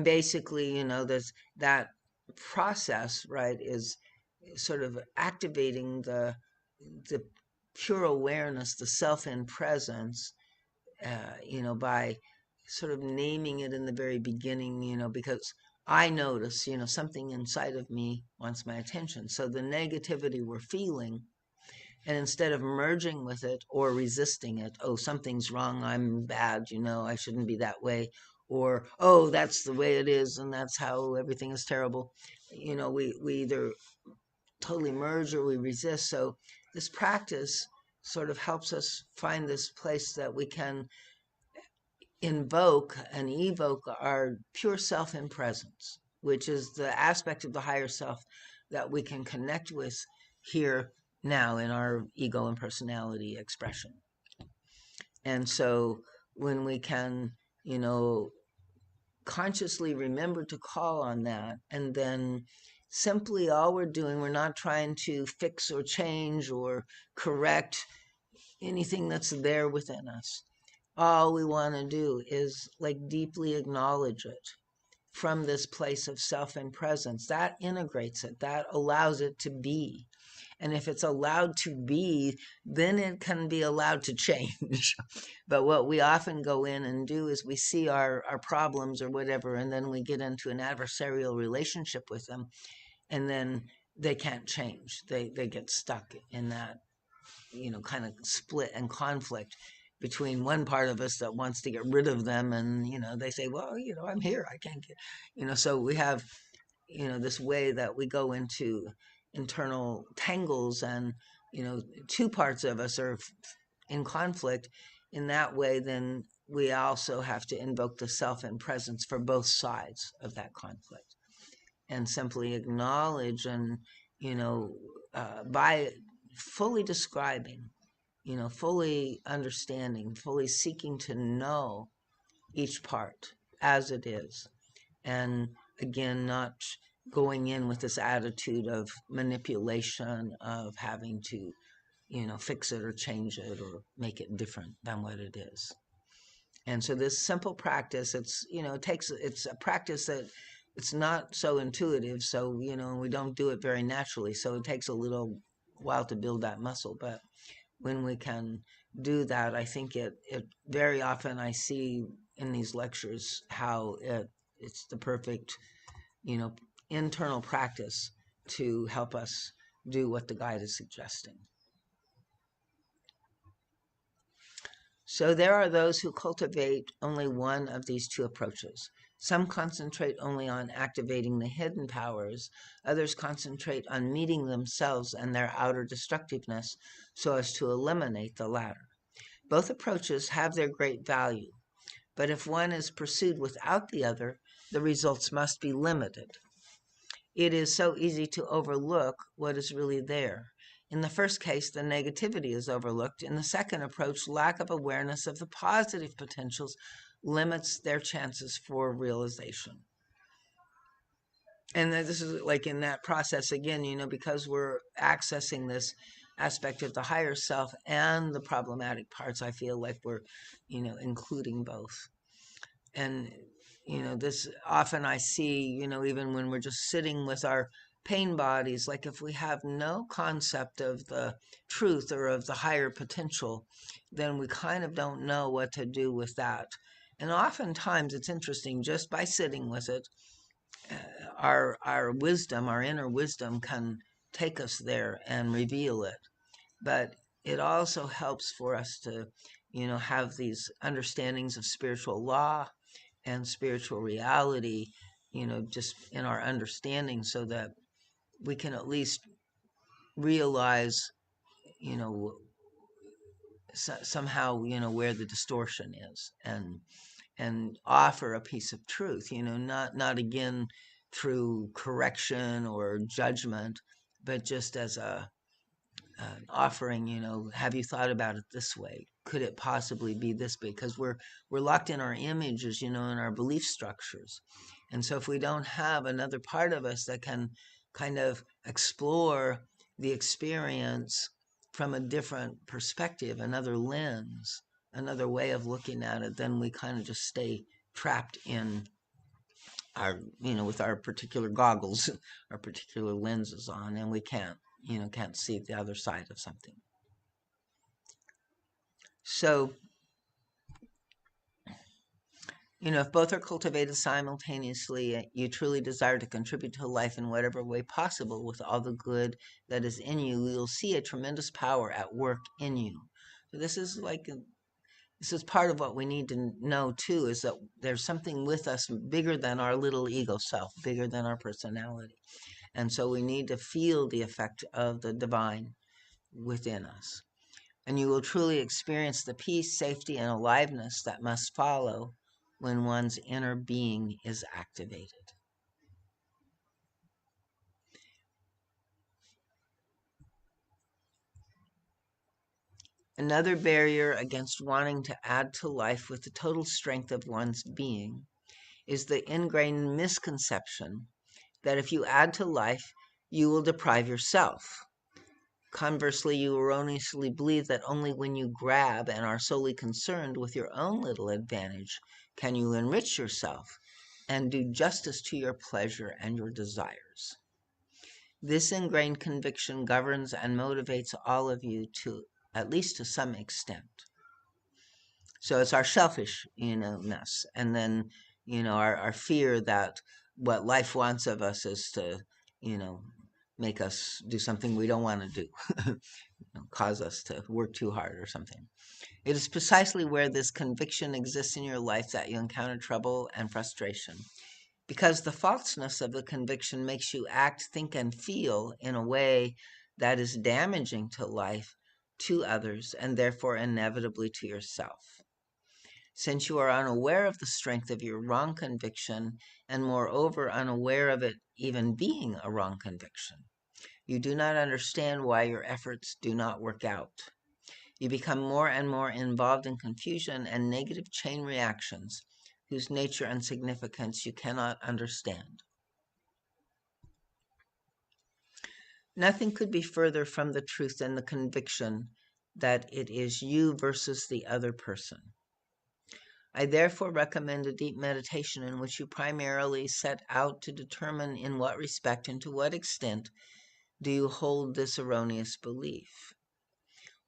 Basically, there's that process, right, is sort of activating the pure awareness, the self in presence, by sort of naming it in the very beginning, because I notice, something inside of me wants my attention. So the negativity we're feeling, and instead of merging with it or resisting it, oh, something's wrong, I'm bad, I shouldn't be that way, or, oh, that's the way it is, and that's how everything is terrible, we either totally merge or we resist. So this practice sort of helps us find this place that we can invoke and evoke our pure self in presence, which is the aspect of the higher self that we can connect with here now in our ego and personality expression. And so when we can, consciously remember to call on that, and then simply all we're doing, we're not trying to fix or change or correct anything that's there within us. All we want to do is like deeply acknowledge it from this place of self and presence. That integrates it, that allows it to be. And if it's allowed to be, then it can be allowed to change. But what we often go in and do is we see our problems or whatever, and then we get into an adversarial relationship with them, and then they can't change. They get stuck in that, kind of split and conflict between one part of us that wants to get rid of them, and they say, well, I'm here, I can't get, so we have, this way that we go into internal tangles, and two parts of us are in conflict in that way. Then we also have to invoke the self and presence for both sides of that conflict, and simply acknowledge and, by fully describing, fully understanding, fully seeking to know each part as it is. And again, not going in with this attitude of manipulation, of having to, fix it or change it or make it different than what it is. And so this simple practice, it's a practice that it's not so intuitive, so we don't do it very naturally, so it takes a little while to build that muscle. But when we can do that, I think it very often I see in these lectures how it's the perfect internal practice to help us do what the guide is suggesting. So there are those who cultivate only one of these two approaches. Some concentrate only on activating the hidden powers. Others concentrate on meeting themselves and their outer destructiveness so as to eliminate the latter. Both approaches have their great value, but if one is pursued without the other, the results must be limited. It is so easy to overlook what is really there. In the first case, the negativity is overlooked. In the second approach, lack of awareness of the positive potentials limits their chances for realization. And this is like in that process again, because we're accessing this aspect of the higher self and the problematic parts, I feel like we're, including both. And, this often I see, even when we're just sitting with our pain bodies, like if we have no concept of the truth or of the higher potential, then we kind of don't know what to do with that. And oftentimes it's interesting, just by sitting with it, our wisdom, our inner wisdom can take us there and reveal it. But it also helps for us to, have these understandings of spiritual law and spiritual reality, just in our understanding, so that we can at least realize, somehow, where the distortion is, and offer a piece of truth, not again through correction or judgment, but just as an offering, have you thought about it this way? Could it possibly be this? Because we're locked in our images, in our belief structures. And so if we don't have another part of us that can kind of explore the experience from a different perspective, another lens, another way of looking at it, then we kind of just stay trapped in our, with our particular goggles, our particular lenses on, and we can't see the other side of something. So, if both are cultivated simultaneously, you truly desire to contribute to life in whatever way possible with all the good that is in you, you'll see a tremendous power at work in you. So this is part of what we need to know too, is that there's something with us bigger than our little ego self, bigger than our personality. And so we need to feel the effect of the divine within us. And you will truly experience the peace, safety, and aliveness that must follow when one's inner being is activated. Another barrier against wanting to add to life with the total strength of one's being is the ingrained misconception that if you add to life, you will deprive yourself. Conversely, you erroneously believe that only when you grab and are solely concerned with your own little advantage can you enrich yourself and do justice to your pleasure and your desires. This ingrained conviction governs and motivates all of you to, at least to some extent. So it's our selfishness, and then, our fear that what life wants of us is to, make us do something we don't want to do, cause us to work too hard or something. It is precisely where this conviction exists in your life that you encounter trouble and frustration, because the falseness of the conviction makes you act, think, and feel in a way that is damaging to life, to others, and therefore inevitably to yourself. Since you are unaware of the strength of your wrong conviction, and moreover unaware of it even being a wrong conviction, you do not understand why your efforts do not work out. You become more and more involved in confusion and negative chain reactions whose nature and significance you cannot understand. Nothing could be further from the truth than the conviction that it is you versus the other person. I therefore recommend a deep meditation in which you primarily set out to determine in what respect and to what extent do you hold this erroneous belief.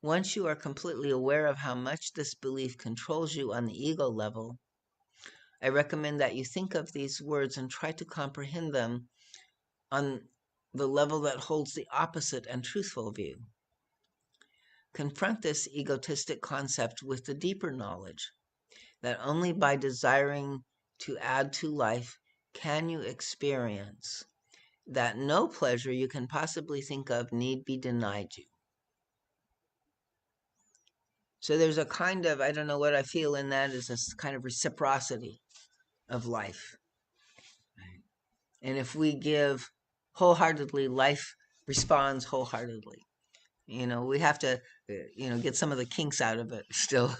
Once you are completely aware of how much this belief controls you on the ego level, I recommend that you think of these words and try to comprehend them on the level that holds the opposite and truthful view. Confront this egotistic concept with the deeper knowledge that only by desiring to add to life can you experience that no pleasure you can possibly think of need be denied you. So there's a kind of, I don't know what I feel in that, is this kind of reciprocity of life. And if we give wholeheartedly, life responds wholeheartedly. We have to, get some of the kinks out of it still.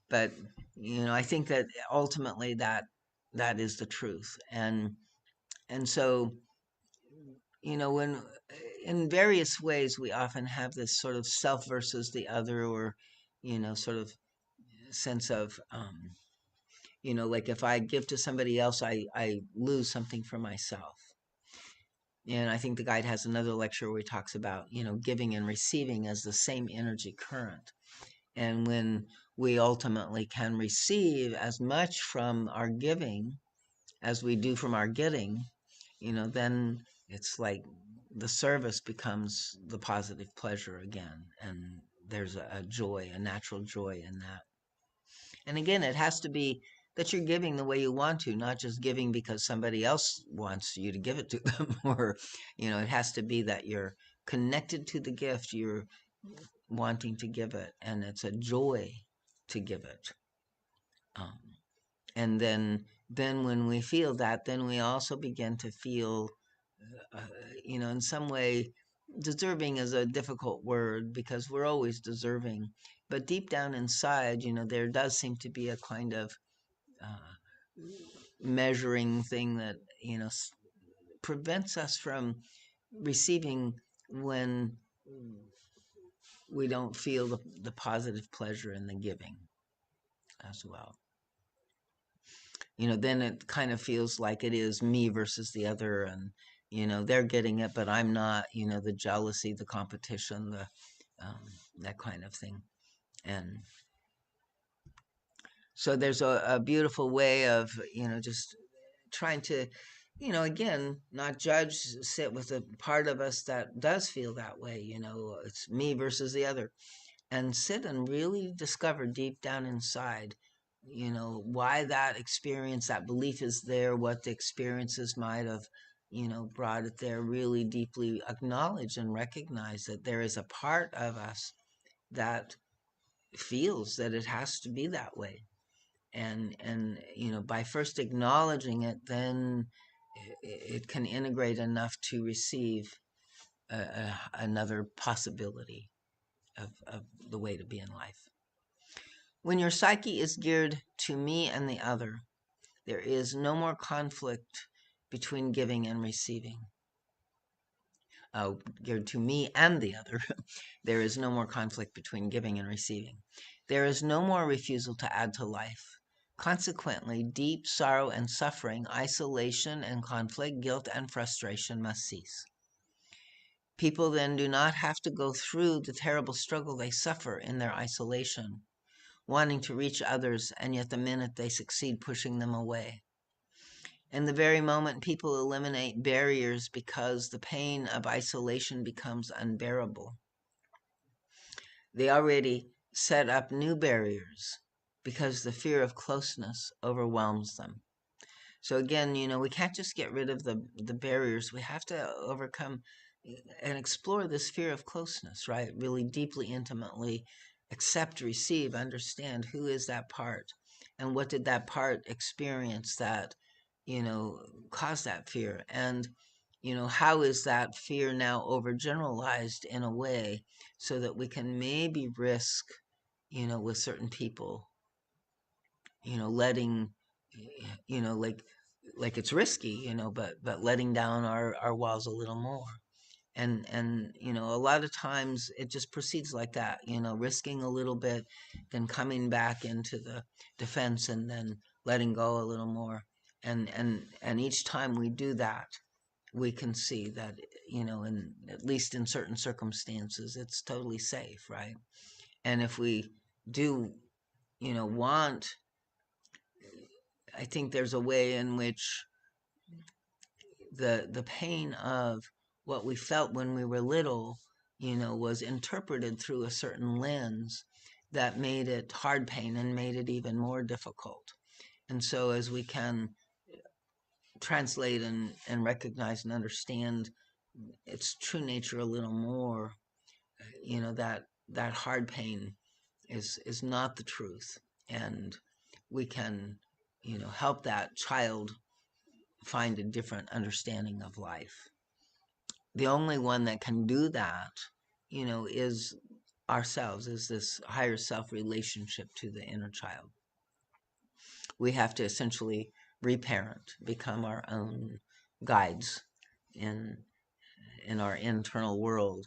But, I think that ultimately that is the truth. And so, when in various ways we often have this sort of self versus the other, or, sort of sense of, like if I give to somebody else, I lose something for myself. And I think the guide has another lecture where he talks about, giving and receiving as the same energy current. And when we ultimately can receive as much from our giving as we do from our getting, then it's like the service becomes the positive pleasure again. And there's a joy, a natural joy in that. And again, it has to be that you're giving the way you want to, not just giving because somebody else wants you to give it to them. Or, it has to be that you're connected to the gift, you're wanting to give it, and it's a joy to give it. And then when we feel that, then we also begin to feel, in some way, deserving is a difficult word because we're always deserving. But deep down inside, there does seem to be a kind of measuring thing that, prevents us from receiving when we don't feel the positive pleasure in the giving as well. Then it kind of feels like it is me versus the other, and, they're getting it, but I'm not, the jealousy, the competition, that kind of thing. And so there's a beautiful way of, just trying to, again, not judge, sit with a part of us that does feel that way, it's me versus the other, and sit and really discover deep down inside, why that experience, that belief is there, what the experiences might have, brought it there. Really deeply acknowledge and recognize that there is a part of us that feels that it has to be that way. And by first acknowledging it, then it can integrate enough to receive another possibility of the way to be in life. When your psyche is geared to me and the other, there is no more conflict between giving and receiving. Geared to me and the other, there is no more conflict between giving and receiving. There is no more refusal to add to life. Consequently, deep sorrow and suffering, isolation and conflict, guilt and frustration must cease. People then do not have to go through the terrible struggle they suffer in their isolation, wanting to reach others, and yet the minute they succeed, pushing them away. In the very moment people eliminate barriers because the pain of isolation becomes unbearable, they already set up new barriers because the fear of closeness overwhelms them. So again, we can't just get rid of the barriers. We have to overcome and explore this fear of closeness, right? Really deeply, intimately accept, receive, understand who is that part, and what did that part experience that, caused that fear, and how is that fear now overgeneralized in a way so that we can maybe risk, with certain people, letting, like it's risky, but letting down our walls a little more. And a lot of times it just proceeds like that, risking a little bit, then coming back into the defense, and then letting go a little more. And each time we do that, we can see that, in at least in certain circumstances, it's totally safe, right? And if we do, want, I think there's a way in which the pain of what we felt when we were little, was interpreted through a certain lens that made it hard pain and made it even more difficult. And so as we can translate and recognize and understand its true nature a little more, that hard pain is not the truth. And we can, help that child find a different understanding of life. The only one that can do that, is ourselves, is this higher self relationship to the inner child. We have to essentially reparent, become our own guides in our internal world,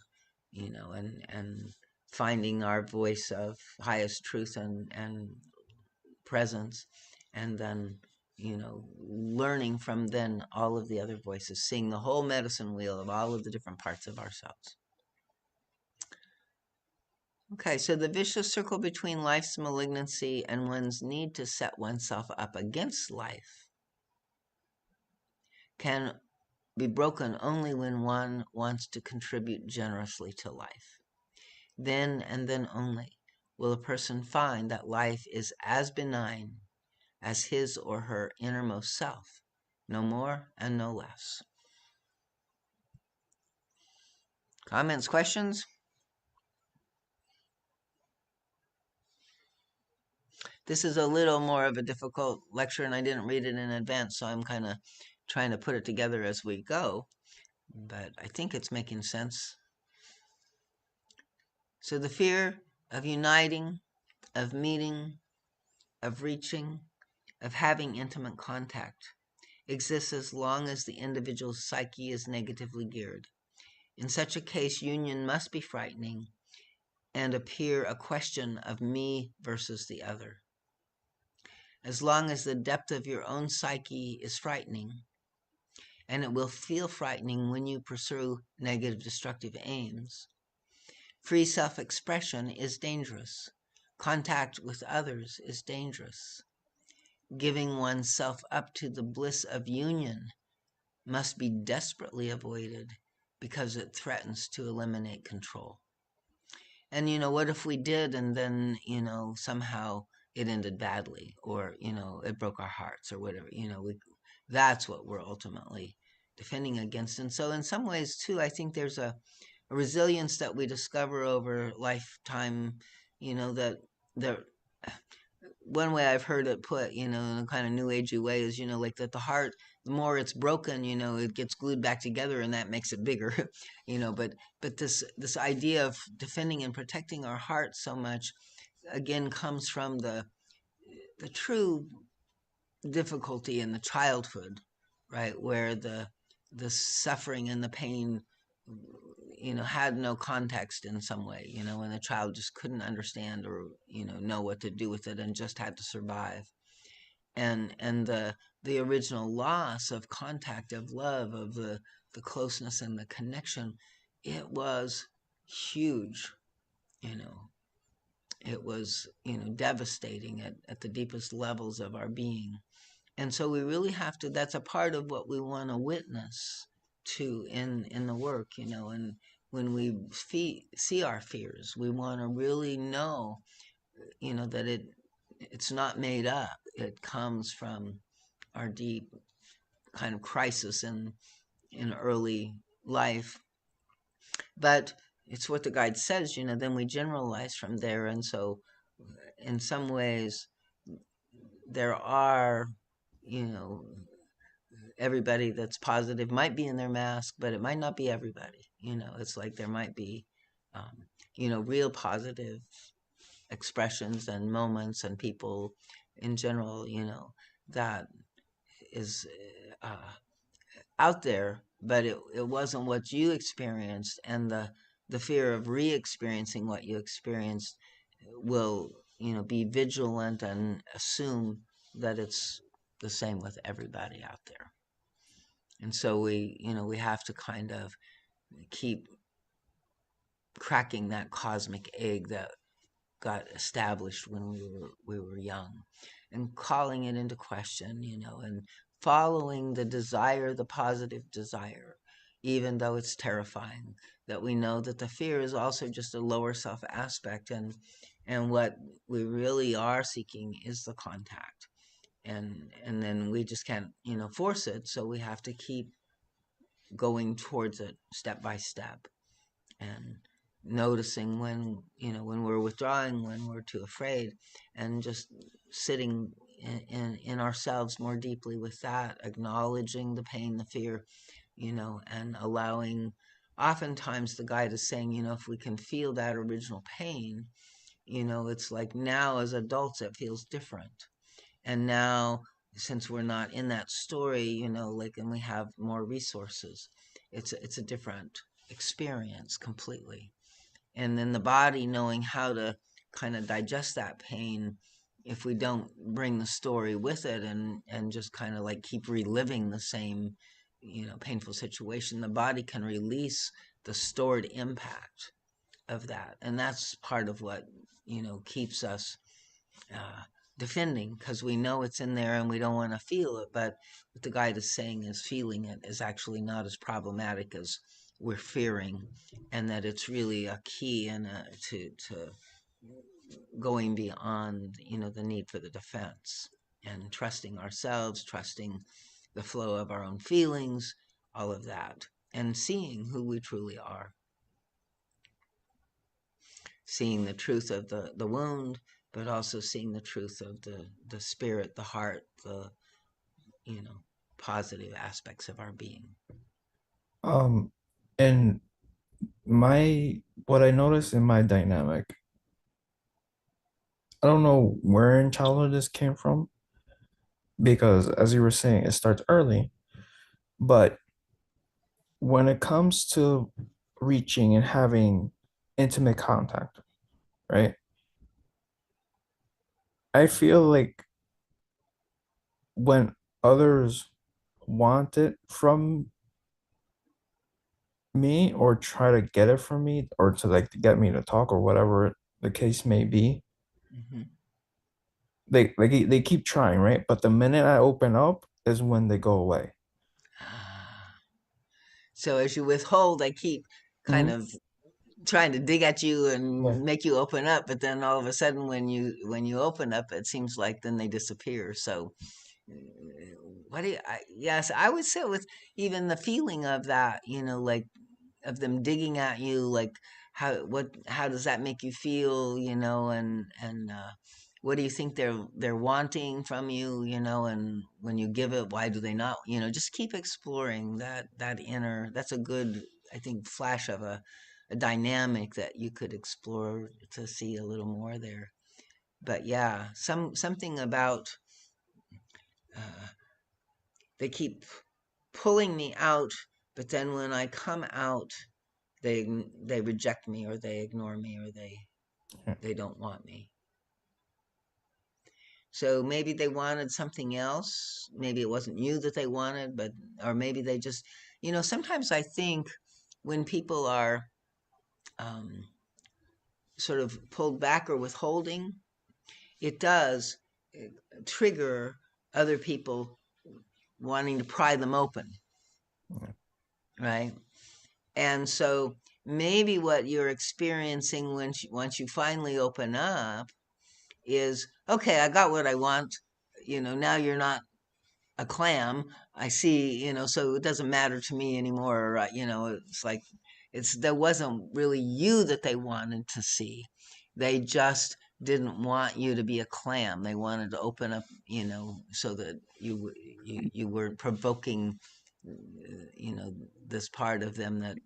and finding our voice of highest truth and presence, and then learning from then all of the other voices, seeing the whole medicine wheel of all of the different parts of ourselves. Okay, so the vicious circle between life's malignancy and one's need to set oneself up against life can be broken only when one wants to contribute generously to life. Then and then only will a person find that life is as benign as his or her innermost self, no more and no less. Comments, questions? This is a little more of a difficult lecture, and I didn't read it in advance, so I'm kind of trying to put it together as we go, but I think it's making sense. So the fear of uniting, of meeting, of reaching, of having intimate contact exists as long as the individual's psyche is negatively geared. In such a case, union must be frightening and appear a question of me versus the other. As long as the depth of your own psyche is frightening, and it will feel frightening when you pursue negative destructive aims, free self-expression is dangerous. Contact with others is dangerous. Giving oneself up to the bliss of union must be desperately avoided because it threatens to eliminate control. And what if we did, and then, somehow it ended badly, or, it broke our hearts or whatever, that's what we're ultimately defending against. And so in some ways too, I think there's a resilience that we discover over lifetime, that there, one way I've heard it put, in a kind of new agey way is, like that the heart, the more it's broken, it gets glued back together, and that makes it bigger, but this idea of defending and protecting our heart so much, again, comes from the true difficulty in the childhood, right, where the suffering and the pain, had no context in some way, and the child just couldn't understand or, know what to do with it, and just had to survive. And the original loss of contact, of love, of the closeness and the connection, it was huge, it was, devastating at the deepest levels of our being. And so we really have to, that's a part of what we want to witness to in the work, and when we see our fears, we want to really know, that it's not made up. It comes from our deep kind of crisis in early life. But it's what the guide says, then we generalize from there. And so in some ways there are, you know, everybody that's positive might be in their mask, but it might not be everybody. It's like there might be, um, real positive expressions and moments and people in general, that is out there, but it wasn't what you experienced, and the fear of re-experiencing what you experienced will, be vigilant and assume that it's the same with everybody out there. And so we have to kind of keep cracking that cosmic egg that got established when we were young, and calling it into question, and following the desire, the positive desire, even though it's terrifying. That we know that the fear is also just a lower self aspect, and what we really are seeking is the contact, and then we just can't force it, so we have to keep going towards it step by step, and noticing when we're withdrawing, when we're too afraid, and just sitting in ourselves more deeply with that, acknowledging the pain, the fear, and allowing. Oftentimes the guide is saying, if we can feel that original pain, it's like now as adults it feels different. And now, since we're not in that story, like, and we have more resources, it's a different experience completely. And then the body knowing how to kind of digest that pain, if we don't bring the story with it, and just kind of like keep reliving the same painful situation, the body can release the stored impact of that. And that's part of what keeps us uh, defending, because we know it's in there and we don't want to feel it. But what the guide is saying is feeling it is actually not as problematic as we're fearing, and that it's really a key and to going beyond the need for the defense, and trusting ourselves, trusting the flow of our own feelings, all of that, and seeing who we truly are, seeing the truth of the wound, but also seeing the truth of the spirit, the heart, the you know positive aspects of our being. Um, and my what I noticed in my dynamic, I don't know where in childhood this came from, because as you were saying, it starts early. But when it comes to reaching and having intimate contact, right? I feel like when others want it from me or try to get it from me or to like to get me to talk or whatever the case may be, Mm-hmm. they keep trying, right? But the minute I open up is when they go away. So as you withhold, they keep kind Mhm. of trying to dig at you Yeah. and make you open up, but then all of a sudden when you open up, it seems like then they disappear. So uh, yes, I would say with even the feeling of that, like, of them digging at you, like, how does that make you feel, and what do you think they're wanting from you, and when you give it, why do they not, just keep exploring that inner. That's a good, I think, flash of a dynamic that you could explore to see a little more there. But yeah, something about uh, they keep pulling me out, but then when I come out, they reject me, or they ignore me, or Yeah. they don't want me. So maybe they wanted something else. Maybe it wasn't you that they wanted, but or maybe they just, sometimes I think when people are um, sort of pulled back or withholding, it does uh, trigger other people wanting to pry them open, Yeah. right? And so maybe what you're experiencing once you finally open up is, okay, I got what I want. Now you're not a clam. I see, so it doesn't matter to me anymore. It's like, there wasn't really you that they wanted to see. They just didn't want you to be a clam. They wanted to open up, so that you weren't provoking, this part of them that,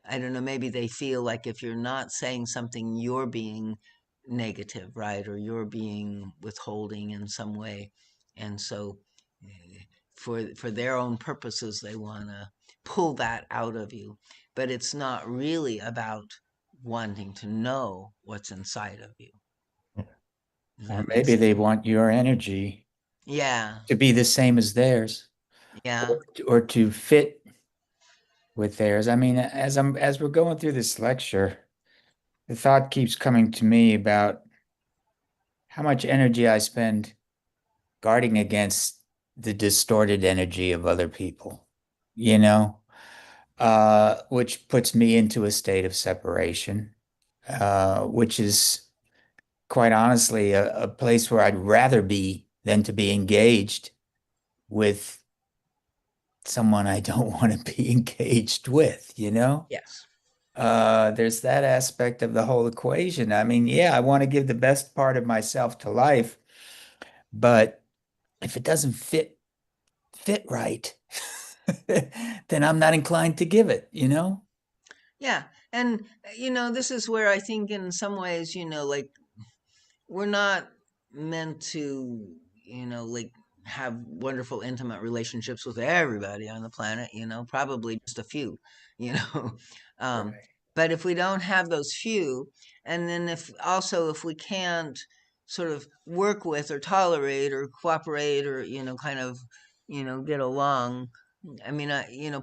I don't know, maybe they feel like if you're not saying something, you're being negative, right? Or you're being withholding in some way. And so for their own purposes, they want to pull that out of you. But it's not really about wanting to know what's inside of you. Does Or that make maybe sense? they want your energy Yeah, to be the same as theirs, yeah, or to fit with theirs. I mean, as we're going through this lecture, the thought keeps coming to me about how much energy I spend guarding against the distorted energy of other people, you know, which puts me into a state of separation, which is quite honestly a place where I'd rather be than to be engaged with someone I don't want to be engaged with, you know? yes. There's that aspect of the whole equation. I mean, yeah, I want to give the best part of myself to life, but if it doesn't fit right, then I'm not inclined to give it, you know? Yeah. And, this is where I think in some ways, like we're not meant to, like have wonderful intimate relationships with everybody on the planet, probably just a few, you know. Um, Right. but if we don't have those few, and then if we can't sort of work with or tolerate or cooperate or, kind of, get along, I mean,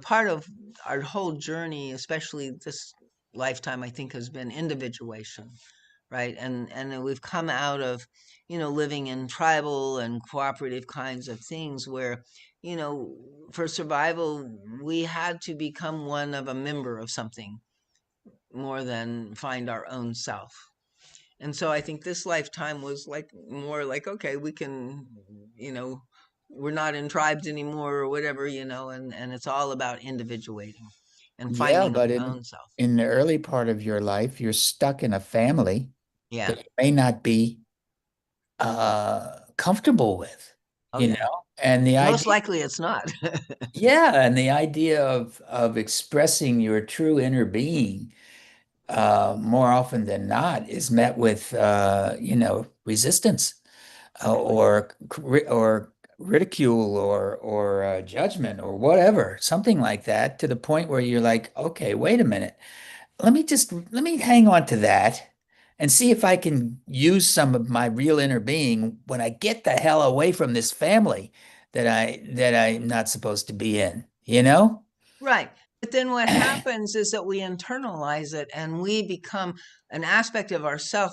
part of our whole journey, especially this lifetime, I think has been individuation, right? And then we've come out of, living in tribal and cooperative kinds of things where, you know, for survival, we had to become one of a member of something more than find our own self. And so I think this lifetime was like more like, okay, we can, you know, we're not in tribes anymore or whatever, and it's all about individuating and Yeah, finding but our own self. in the early part of your life, you're stuck in a family Yeah. that you may not be comfortable with, Oh, you yeah. know? And the Most idea, likely it's not. yeah, and the idea of expressing your true inner being more often than not is met with resistance, or ridicule, or judgment, or whatever, something like that, to the point where you're like, okay, wait a minute. Let me hang on to that and see if I can use some of my real inner being when I get the hell away from this family that I'm not supposed to be in, you know? Right. But then what happens is that we internalize it and we become an aspect of ourself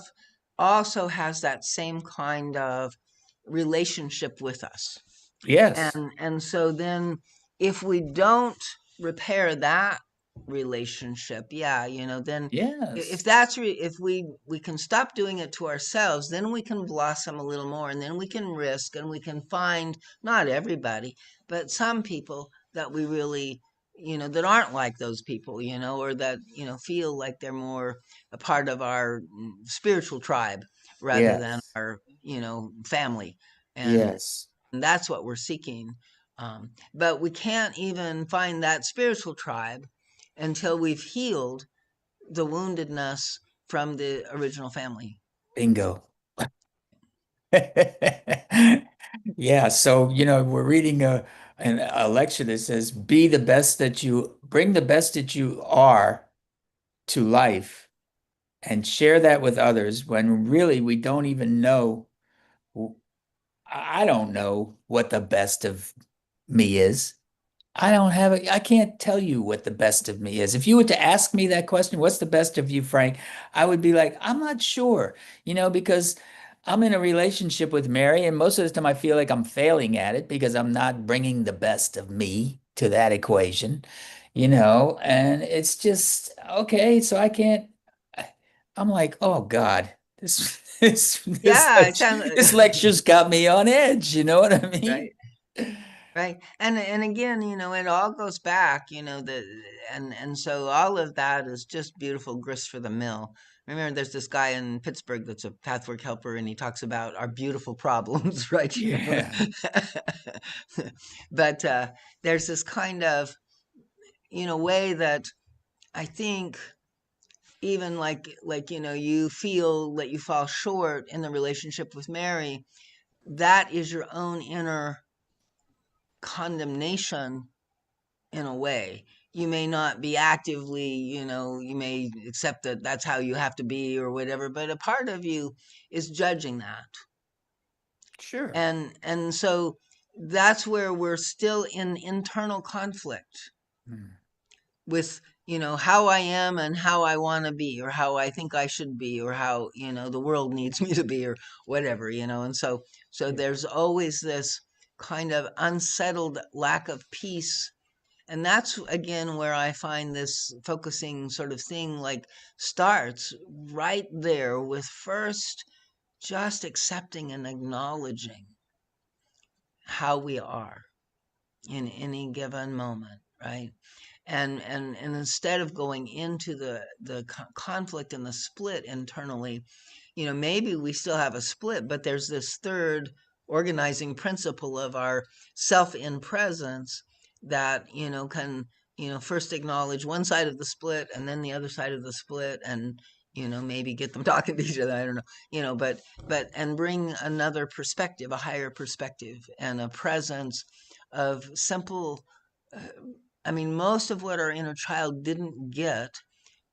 also has that same kind of relationship with us. Yes. And so then if we don't repair that relationship, yeah, then if Yes. that's if we can stop doing it to ourselves, then we can blossom a little more and then we can risk and we can find not everybody, but some people that we really that aren't like those people, or that feel like they're more a part of our spiritual tribe rather than Yes. our family. and Yes. and that's what we're seeking. But we can't even find that spiritual tribe until we've healed the woundedness from the original family. Bingo. Yeah, so we're reading a lecture that says bring the best that you are to life and share that with others, when really we don't even know. I don't know what the best of me is. I can't tell you what the best of me is. If you were to ask me that question, what's the best of you, Frank? I would be like, I'm not sure, because I'm in a relationship with Mary, and most of the time I feel like I'm failing at it because I'm not bringing the best of me to that equation, and it's just okay. So I can't, I'm like, oh God, this, Yeah, it sounds this lecture's got me on edge. You know what I mean? right. Right. And again, it all goes back, and so all of that is just beautiful grist for the mill. Remember, there's this guy in Pittsburgh that's a pathwork helper, and he talks about our beautiful problems, right? Yeah. But there's this kind of, way that I think even like you feel that you fall short in the relationship with Mary, that is your own inner condemnation in a way. You may not be actively, you may accept that that's how you have to be or whatever, but a part of you is judging that. Sure. And so that's where we're still in internal conflict Mm. with, how I am and how I want to be, or how I think I should be, or how, the world needs me to be, or whatever, and so Yeah. there's always this kind of unsettled lack of peace. And that's again where I find this focusing sort of thing like starts right there with first just accepting and acknowledging how we are in any given moment, right? And instead of going into the conflict and the split internally, maybe we still have a split, but there's this third organizing principle of our self in presence that, can, first acknowledge one side of the split and then the other side of the split, and, maybe get them talking to each other. I don't know, and bring another perspective, a higher perspective, and a presence of simple. Uh, I mean, most of what our inner child didn't get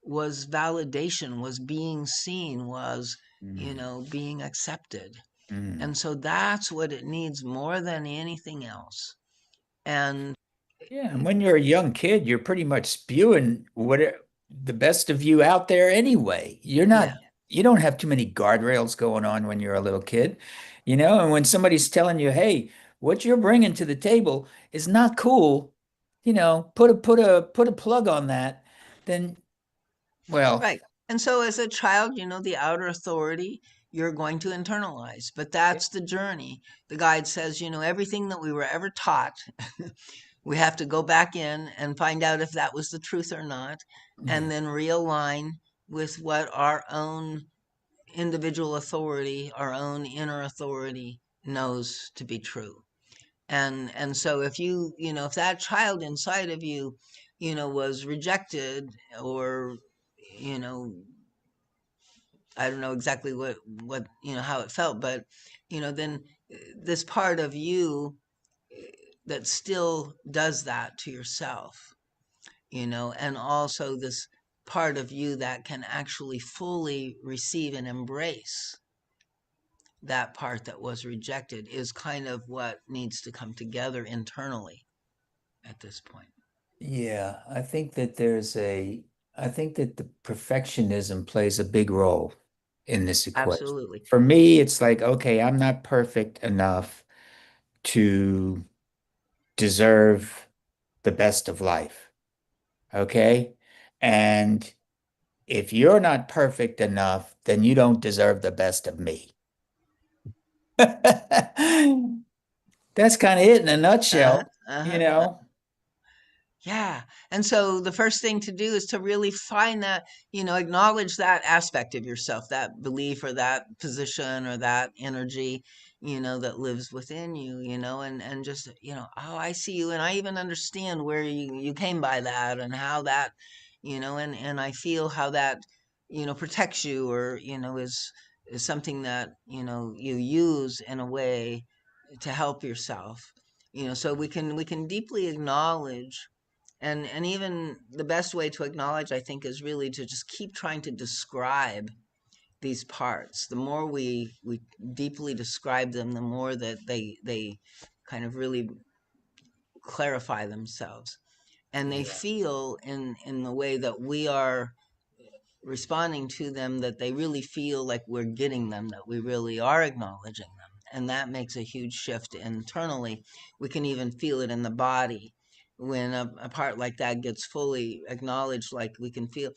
was validation, was being seen, was, Mm. being accepted. Mm. And so that's what it needs more than anything else. And Yeah, and when you're a young kid, you're pretty much spewing the best of you out there anyway. yeah, You don't have too many guardrails going on when you're a little kid, and when somebody's telling you, "Hey, what you're bringing to the table is not cool," put a plug on that, then, well, right. And so as a child, the outer authority you're going to internalize, but yeah. that's the journey. The guide says, everything that we were ever taught, we have to go back in and find out if that was the truth or not, Yeah. and then realign with what our own individual authority, our own inner authority knows to be true. And so if if that child inside of you, was rejected, or, you know, I don't know exactly what, how it felt, but, then this part of you that still does that to yourself, and also this part of you that can actually fully receive and embrace that part that was rejected is kind of what needs to come together internally at this point. Yeah, I think that the perfectionism plays a big role in this equation. Absolutely. For me, it's like, okay, I'm not perfect enough to deserve the best of life. Okay. And if you're not perfect enough, then you don't deserve the best of me. That's kind of it in a Uh-huh. nutshell, you Uh-huh. know? Yeah. And so the first thing to do is to really find that, acknowledge that aspect of yourself, that belief or that position or that energy, that lives within you, and just, oh, I see you. And I even understand where you came by that, and how that, and I feel how that, protects you, or, is something that, you use in a way to help yourself. So we can deeply acknowledge, and even the best way to acknowledge, I think, is really to just keep trying to describe these parts. The more we deeply describe them, the more that they kind of really clarify themselves, and they Yeah. feel in the way that we are responding to them, that they really feel like we're getting them, that we really are acknowledging them. And that makes a huge shift internally. We can even feel it in the body when a part like that gets fully acknowledged. Like we can feel,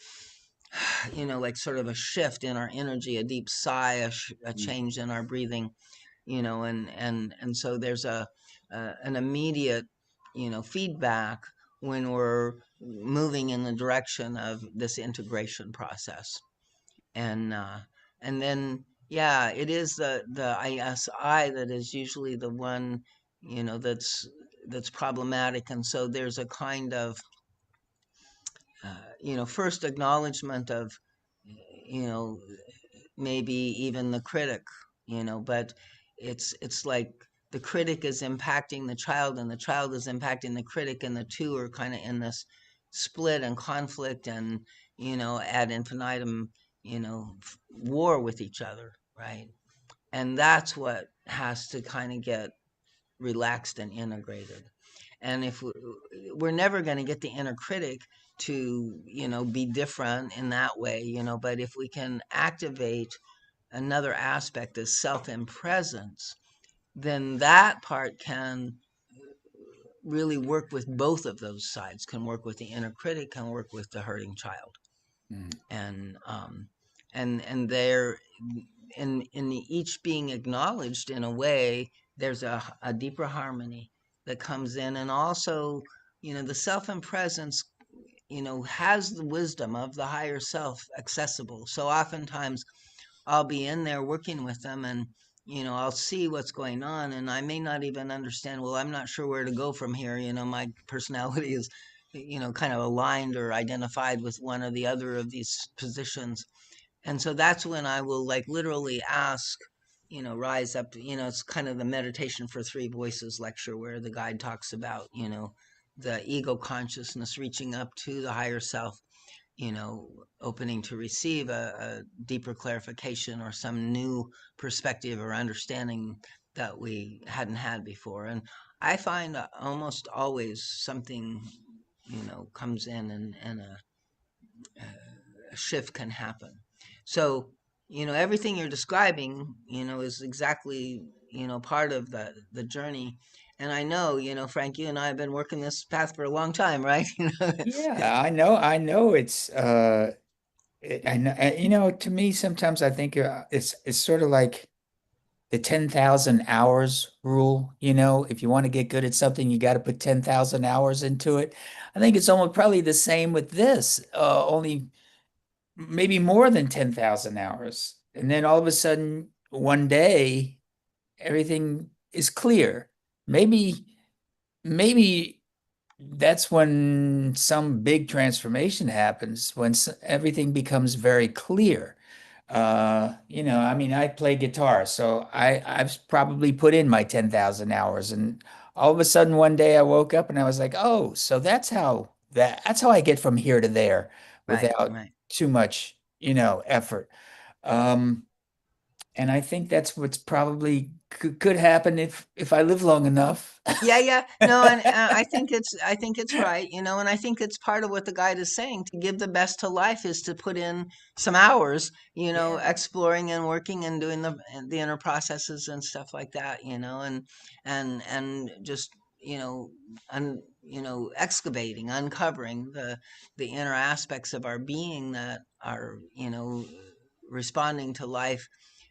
like sort of a shift in our energy, a deep sigh, a change in our breathing, and so there's an immediate, feedback when we're moving in the direction of this integration process. And then, yeah, it is the ISI that is usually the one, that's problematic. And so there's a kind of, first acknowledgement of, you know, maybe even the critic, but it's like the critic is impacting the child and the child is impacting the critic, and the two are kind of in this split and conflict and, ad infinitum, war with each other, right? And that's what has to kind of get relaxed and integrated. And if we're never going to get the inner critic to, be different in that way, but if we can activate another aspect is self and presence, then that part can really work with both of those sides, can work with the inner critic, can work with the hurting child. Mm. And they're in each being acknowledged in a way, there's a deeper harmony that comes in. And also, the self and presence, has the wisdom of the higher self accessible. So oftentimes I'll be in there working with them, and I'll see what's going on, and I may not even understand, well, I'm not sure where to go from here. My personality is kind of aligned or identified with one or the other of these positions. And so that's when I will like literally ask, rise up, it's kind of the meditation for three voices lecture where the guide talks about, the ego consciousness reaching up to the higher self, opening to receive a deeper clarification or some new perspective or understanding that we hadn't had before. And I find almost always something, comes in, and a shift can happen. So, everything you're describing, is exactly, part of the journey. And I know, Frank, you and I have been working this path for a long time, right? Yeah, I know it's I know, to me sometimes I think it's sort of like the 10,000 hours rule, if you want to get good at something, you got to put 10,000 hours into it. I think it's almost probably the same with this, only maybe more than 10,000 hours. And then all of a sudden, one day, everything is clear. Maybe that's when some big transformation happens, when everything becomes very clear. I mean, I play guitar, so I've probably put in my 10,000 hours, and all of a sudden one day I woke up and I was like, oh, so that's how I get from here to there Right, without right. too much, effort. Um, and I think that's what's probably could happen if I live long enough. Yeah, yeah. No, and I think it's right, and I think it's part of what the guide is saying. To give the best to life is to put in some hours, Yeah. exploring and working and doing the inner processes and stuff like that, and just, excavating, uncovering the inner aspects of our being that are, responding to life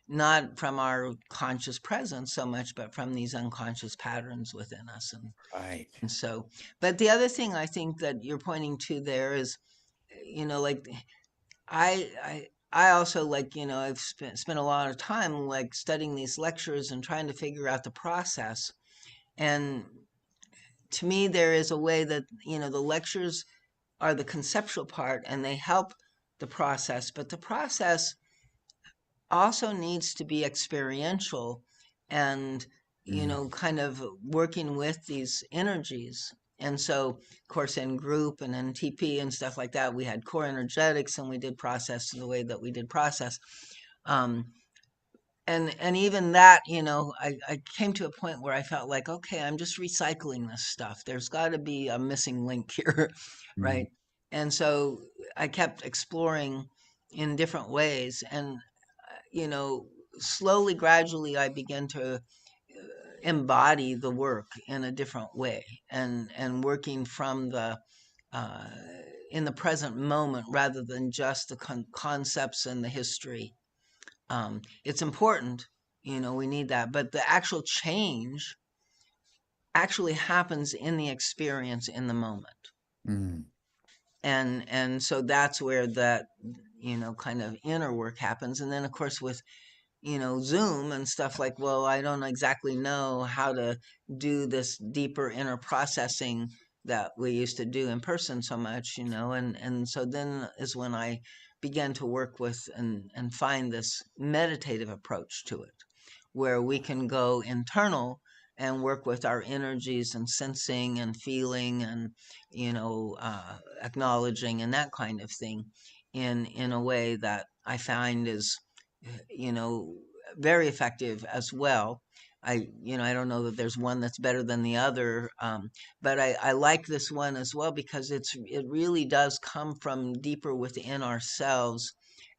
not from our conscious presence so much, but from these unconscious patterns within us. And, Right. and so, but the other thing I think that you're pointing to there is, like I also like, I've spent a lot of time like studying these lectures and trying to figure out the process. And to me, there is a way that, the lectures are the conceptual part and they help the process, but the process also needs to be experiential and, Mm. kind of working with these energies. And so, of course, in group and in TP and stuff like that, we had core energetics and we did process the way that we did process. Um, and even that, I came to a point where I felt like, okay, I'm just recycling this stuff. There's got to be a missing link here, Mm. right? And so I kept exploring in different ways. And you know, slowly, gradually, I began to embody the work in a different way, and working from the uh, in the present moment rather than just the concepts and the history. It's important, we need that, but the actual change actually happens in the experience in the moment. Mm. And so that's where that, kind of inner work happens. And then of course with, Zoom and stuff, like, well, I don't exactly know how to do this deeper inner processing that we used to do in person so much, and so then is when I began to work with and find this meditative approach to it, where we can go internal and work with our energies and sensing and feeling and, acknowledging and that kind of thing in a way that I find is, you know, very effective as well. I don't know that there's one that's better than the other, but I like this one as well because it really does come from deeper within ourselves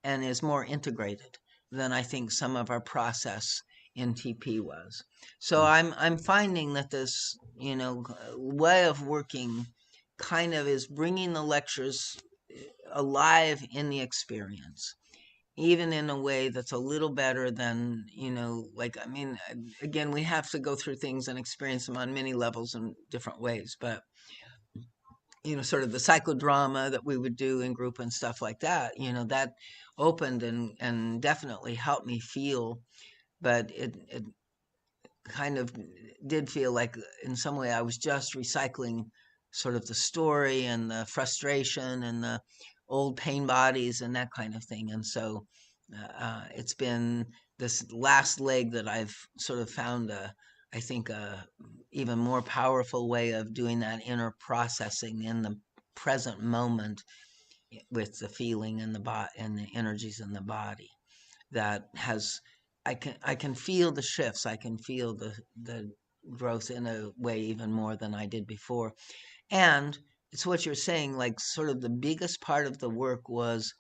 and is more integrated than I think some of our process in TP was. So Mm. I'm finding that this, way of working kind of is bringing the lectures alive in the experience, even in a way that's a little better than, like, I mean, again, we have to go through things and experience them on many levels and different ways, but, sort of the psychodrama that we would do in group and stuff like that, that opened and definitely helped me feel, but it kind of did feel like in some way I was just recycling sort of the story and the frustration and the old pain bodies and that kind of thing. And so it's been this last leg that I've sort of found I think a even more powerful way of doing that inner processing in the present moment with the feeling and the and the energies in the body that has I can feel the shifts. I can feel the growth in a way even more than I did before. And it's what you're saying, like sort of the biggest part of the work was,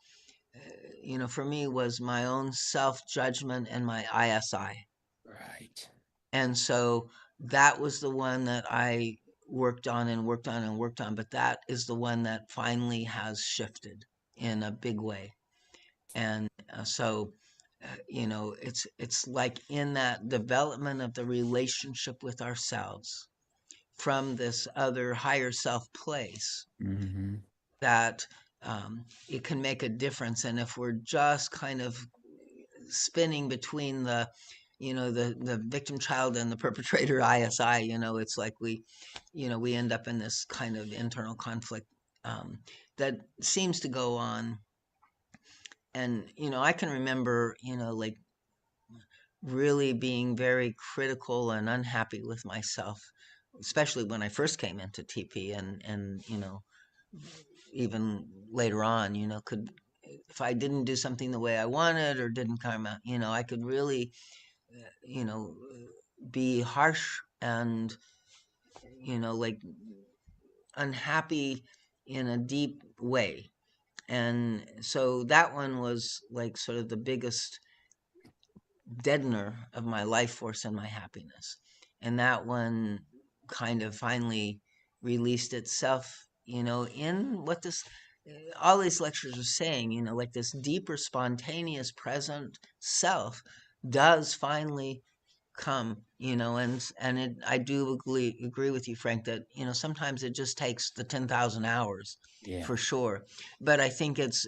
for me, was my own self judgment and my ISI. Right. And so that was the one that I worked on and worked on and worked on, but that is the one that finally has shifted in a big way. And so it's like in that development of the relationship with ourselves from this other higher self place Mm-hmm. that it can make a difference. And if we're just kind of spinning between the victim child and the perpetrator ISI, it's like we end up in this kind of internal conflict that seems to go on. And I can remember, like really being very critical and unhappy with myself, especially when I first came into TP, and even later on, could, if I didn't do something the way I wanted or didn't come out, I could really, you know, be harsh and, like unhappy in a deep way. And so that one was like sort of the biggest deadener of my life force and my happiness. And that one kind of finally released itself, in what this all these lectures are saying, like this deeper, spontaneous, present self does finally come, and I do agree with you, Frank, that sometimes it just takes the 10,000 hours Yeah. for sure. But I think it's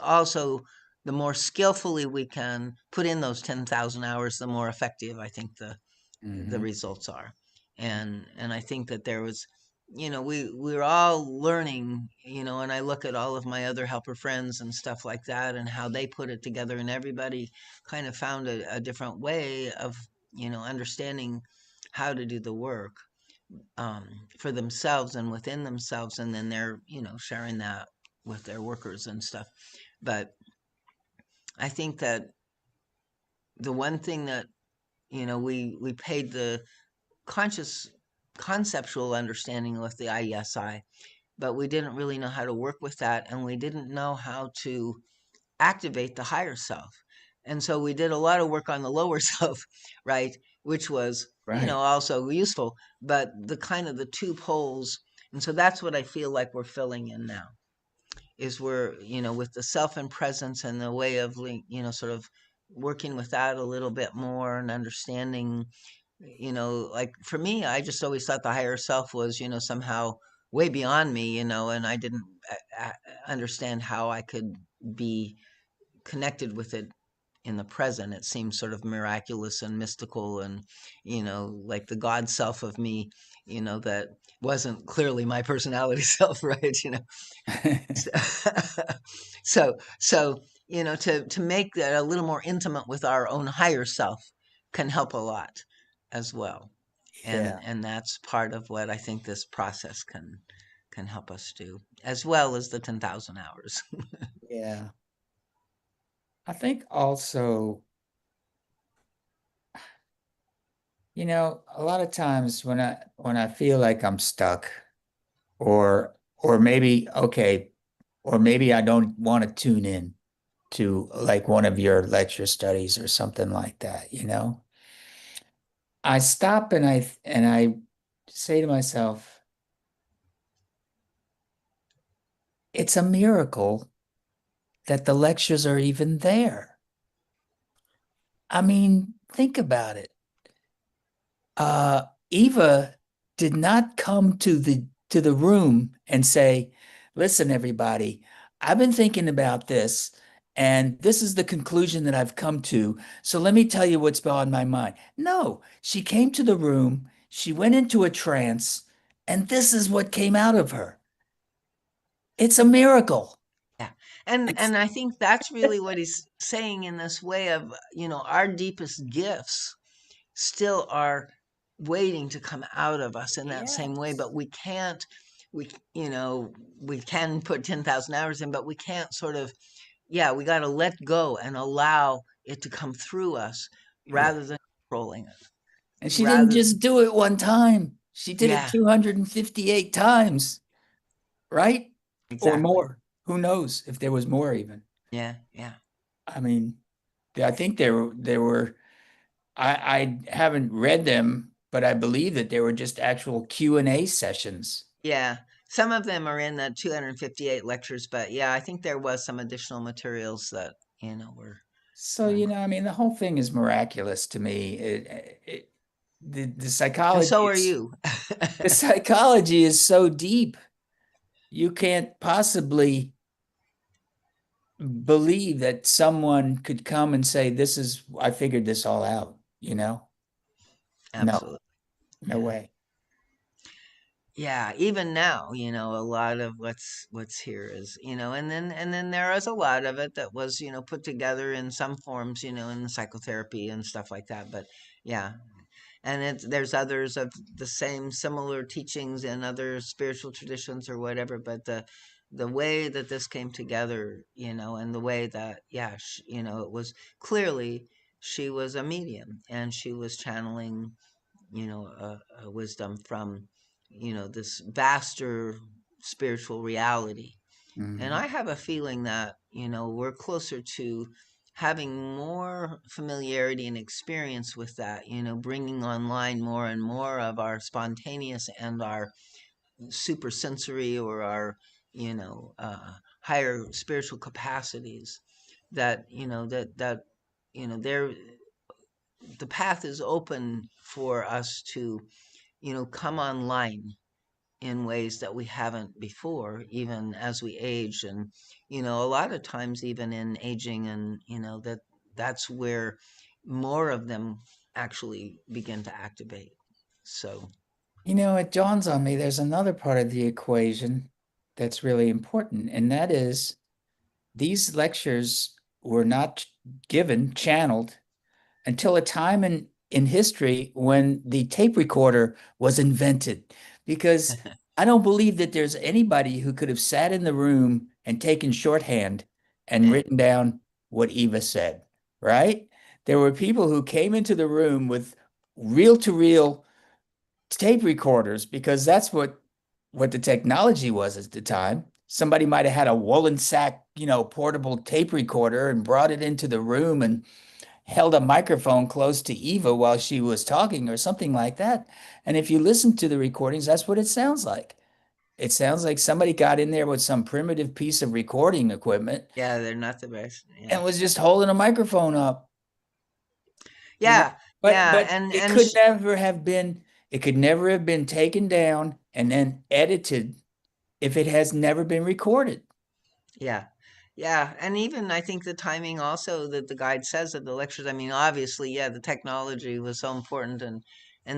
also the more skillfully we can put in those 10,000 hours, the more effective I think the Mm-hmm. results are. And I think that there was, we're all learning, and I look at all of my other helper friends and stuff like that and how they put it together, and everybody kind of found a different way of, understanding how to do the work um, for themselves and within themselves, and then they're, sharing that with their workers and stuff. But I think that the one thing that, we paid the conscious conceptual understanding with the IESI, but we didn't really know how to work with that, and we didn't know how to activate the higher self. And so we did a lot of work on the lower self, right? Which was, Right. also useful, but the kind of the two poles. And so that's what I feel like we're filling in now is we're, with the self and presence and the way of, sort of working with that a little bit more and understanding like for me, I just always thought the higher self was, somehow way beyond me, and I didn't understand how I could be connected with it in the present. It seemed sort of miraculous and mystical and, like the God self of me, that wasn't clearly my personality self, right? So, to make that a little more intimate with our own higher self can help a lot as well. And Yeah, and that's part of what I think this process can help us do, as well as the 10,000 hours. yeah. I think also, a lot of times when I feel like I'm stuck, or maybe okay, or maybe I don't want to tune in to like one of your lecture studies or something like that. I stop and I say to myself, it's a miracle that the lectures are even there. I mean, think about it. uh, Eva did not come to the room and say, "Listen, everybody, I've been thinking about this, and this is the conclusion that I've come to. So let me tell you what's on my mind." No, she came to the room, she went into a trance, and this is what came out of her. It's a miracle. Yeah. And It's and I think that's really what he's saying in this way of, our deepest gifts still are waiting to come out of us in that same way, yes. but we we can put 10,000 hours in, but we can't sort of, yeah, we got to let go and allow it to come through us Yeah. rather than controlling it. And she didn't Rather, just do it one time. She did it yeah, 258 times. Right? Or exactly. more. Who knows if there was more even. Yeah, yeah. I mean, I think there were I haven't read them, but I believe that there were just actual Q&A sessions. Yeah, some of them are in the 258 lectures, but yeah, I think there was some additional materials that, So, were I mean, the whole thing is miraculous to me. The and psychology so are is you. the psychology is so deep. You can't possibly believe that someone could come and say, "This is I figured this all out." No, Absolutely. no Yeah. way. Yeah, even now, a lot of what's here is, and then there is a lot of it that was, put together in some forms, in the psychotherapy and stuff like that. But yeah, and there's others of the same similar teachings in other spiritual traditions or whatever, but the way that this came together, and the way that, yeah, it was clearly she was a medium and she was channeling, a wisdom from, this vaster spiritual reality. And Mhm. I have a feeling that, we're closer to having more familiarity and experience with that, bringing online more and more of our spontaneous and our supersensory or our, higher spiritual capacities that, they're, the path is open for us to, come online in ways that we haven't before, even as we age. And, a lot of times, even in aging, and, that's where more of them actually begin to activate. So, It dawns on me there's another part of the equation that's really important, and that is these lectures were not given, channeled, until a time in history when the tape recorder was invented. Because I don't believe that there's anybody who could have sat in the room and taken shorthand and yeah, written down what Eva said, right? There were people who came into the room with reel to reel tape recorders because that's what the technology was at the time. Somebody might have had a woolen sack, portable tape recorder and brought it into the room and held a microphone close to Eva while she was talking or something like that. And if you listen to the recordings, that's what it sounds like. It sounds like somebody got in there with some primitive piece of recording equipment yeah, they're not the best. Yeah. and was just holding a microphone up, you know? Yeah. Yeah, But and it could never have been taken down and then edited if it has never been recorded. yeah. Yeah, and even I think the timing also that the guide says of the lectures, I mean, obviously, yeah, the technology was so important and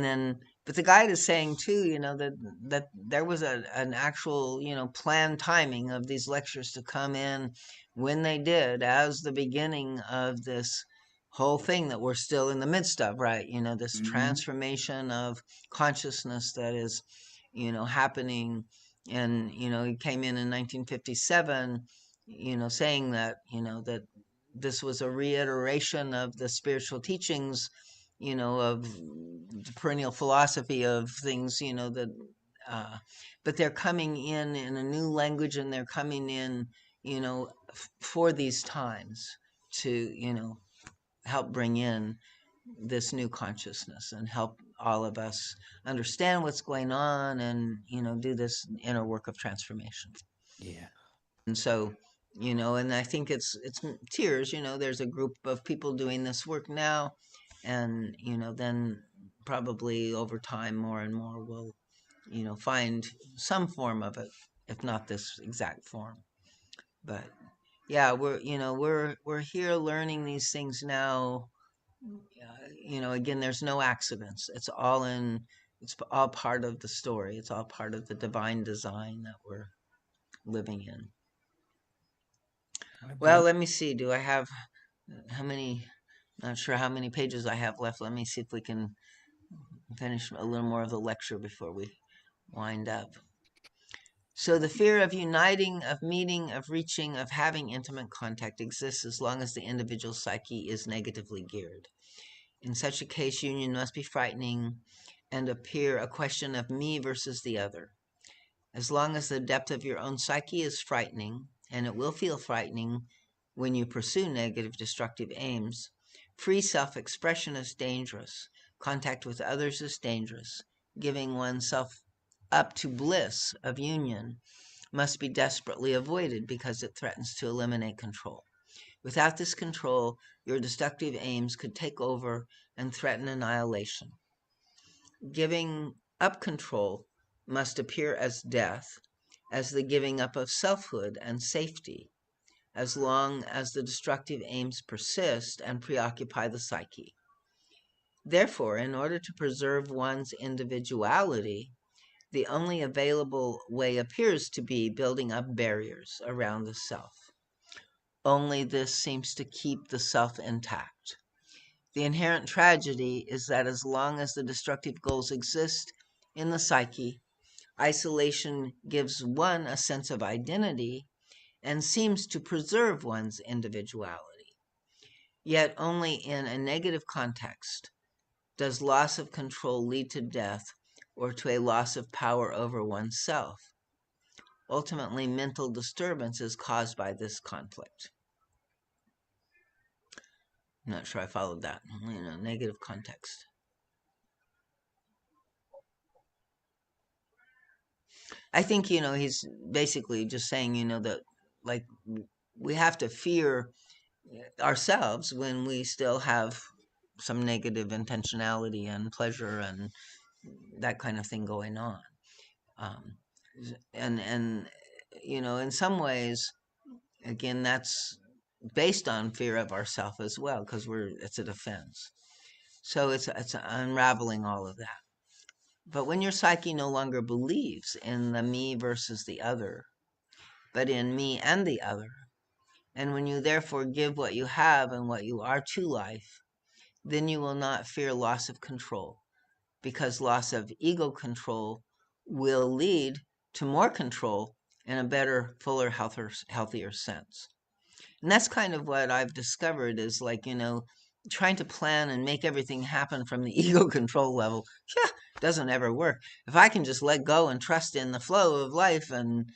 then but the guide is saying too, that there was an actual, planned timing of these lectures to come in when they did as the beginning of this whole thing that we're still in the midst of, right? This Mhm. transformation of consciousness that is, happening. And, he came in 1957, saying that, that this was a reiteration of the spiritual teachings, of the perennial philosophy of things, uh, but they're coming in a new language, and they're coming in, for these times to, help bring in this new consciousness and help all of us understand what's going on and, do this inner work of transformation. Yeah. And so, and I think it's tears, there's a group of people doing this work now, and, then probably over time more and more will, find some form of it, if not this exact form. But yeah, we're here learning these things now. Again, there's no accidents. It's all part of the story. It's all part of the divine design that we're living in. I Well, believe. let me see. Do I have how many? Not sure how many pages I have left. Let me see if we can finish a little more of the lecture before we wind up. So, the fear of uniting, of meeting, of reaching, of having intimate contact exists as long as the individual psyche is negatively geared. In such a case, union must be frightening and appear a question of me versus the other. As long as the depth of your own psyche is frightening, and it will feel frightening when you pursue negative, destructive aims, free self expression is dangerous. Contact with others is dangerous. Giving oneself up to bliss of union must be desperately avoided because it threatens to eliminate control. Without this control, your destructive aims could take over and threaten annihilation. Giving up control must appear as death, as the giving up of selfhood and safety, as long as the destructive aims persist and preoccupy the psyche. Therefore, in order to preserve one's individuality, the only available way appears to be building up barriers around the self. Only this seems to keep the self intact. The inherent tragedy is that as long as the destructive goals exist in the psyche, isolation gives one a sense of identity and seems to preserve one's individuality. Yet only in a negative context does loss of control lead to death or to a loss of power over oneself. Ultimately, mental disturbance is caused by this conflict. I'm not sure I followed that. Negative context. I think, he's basically just saying, that like we have to fear ourselves when we still have some negative intentionality and pleasure and that kind of thing going on. Um, and in some ways, again, that's based on fear of ourself as well, because it's a defense. So it's unraveling all of that. But when your psyche no longer believes in the me versus the other, but in me and the other, and when you therefore give what you have and what you are to life, then you will not fear loss of control, because loss of ego control will lead to more control in a better, fuller, healthier sense. And that's kind of what I've discovered is like, trying to plan and make everything happen from the ego control level, yeah, doesn't ever work. If I can just let go and trust in the flow of life and,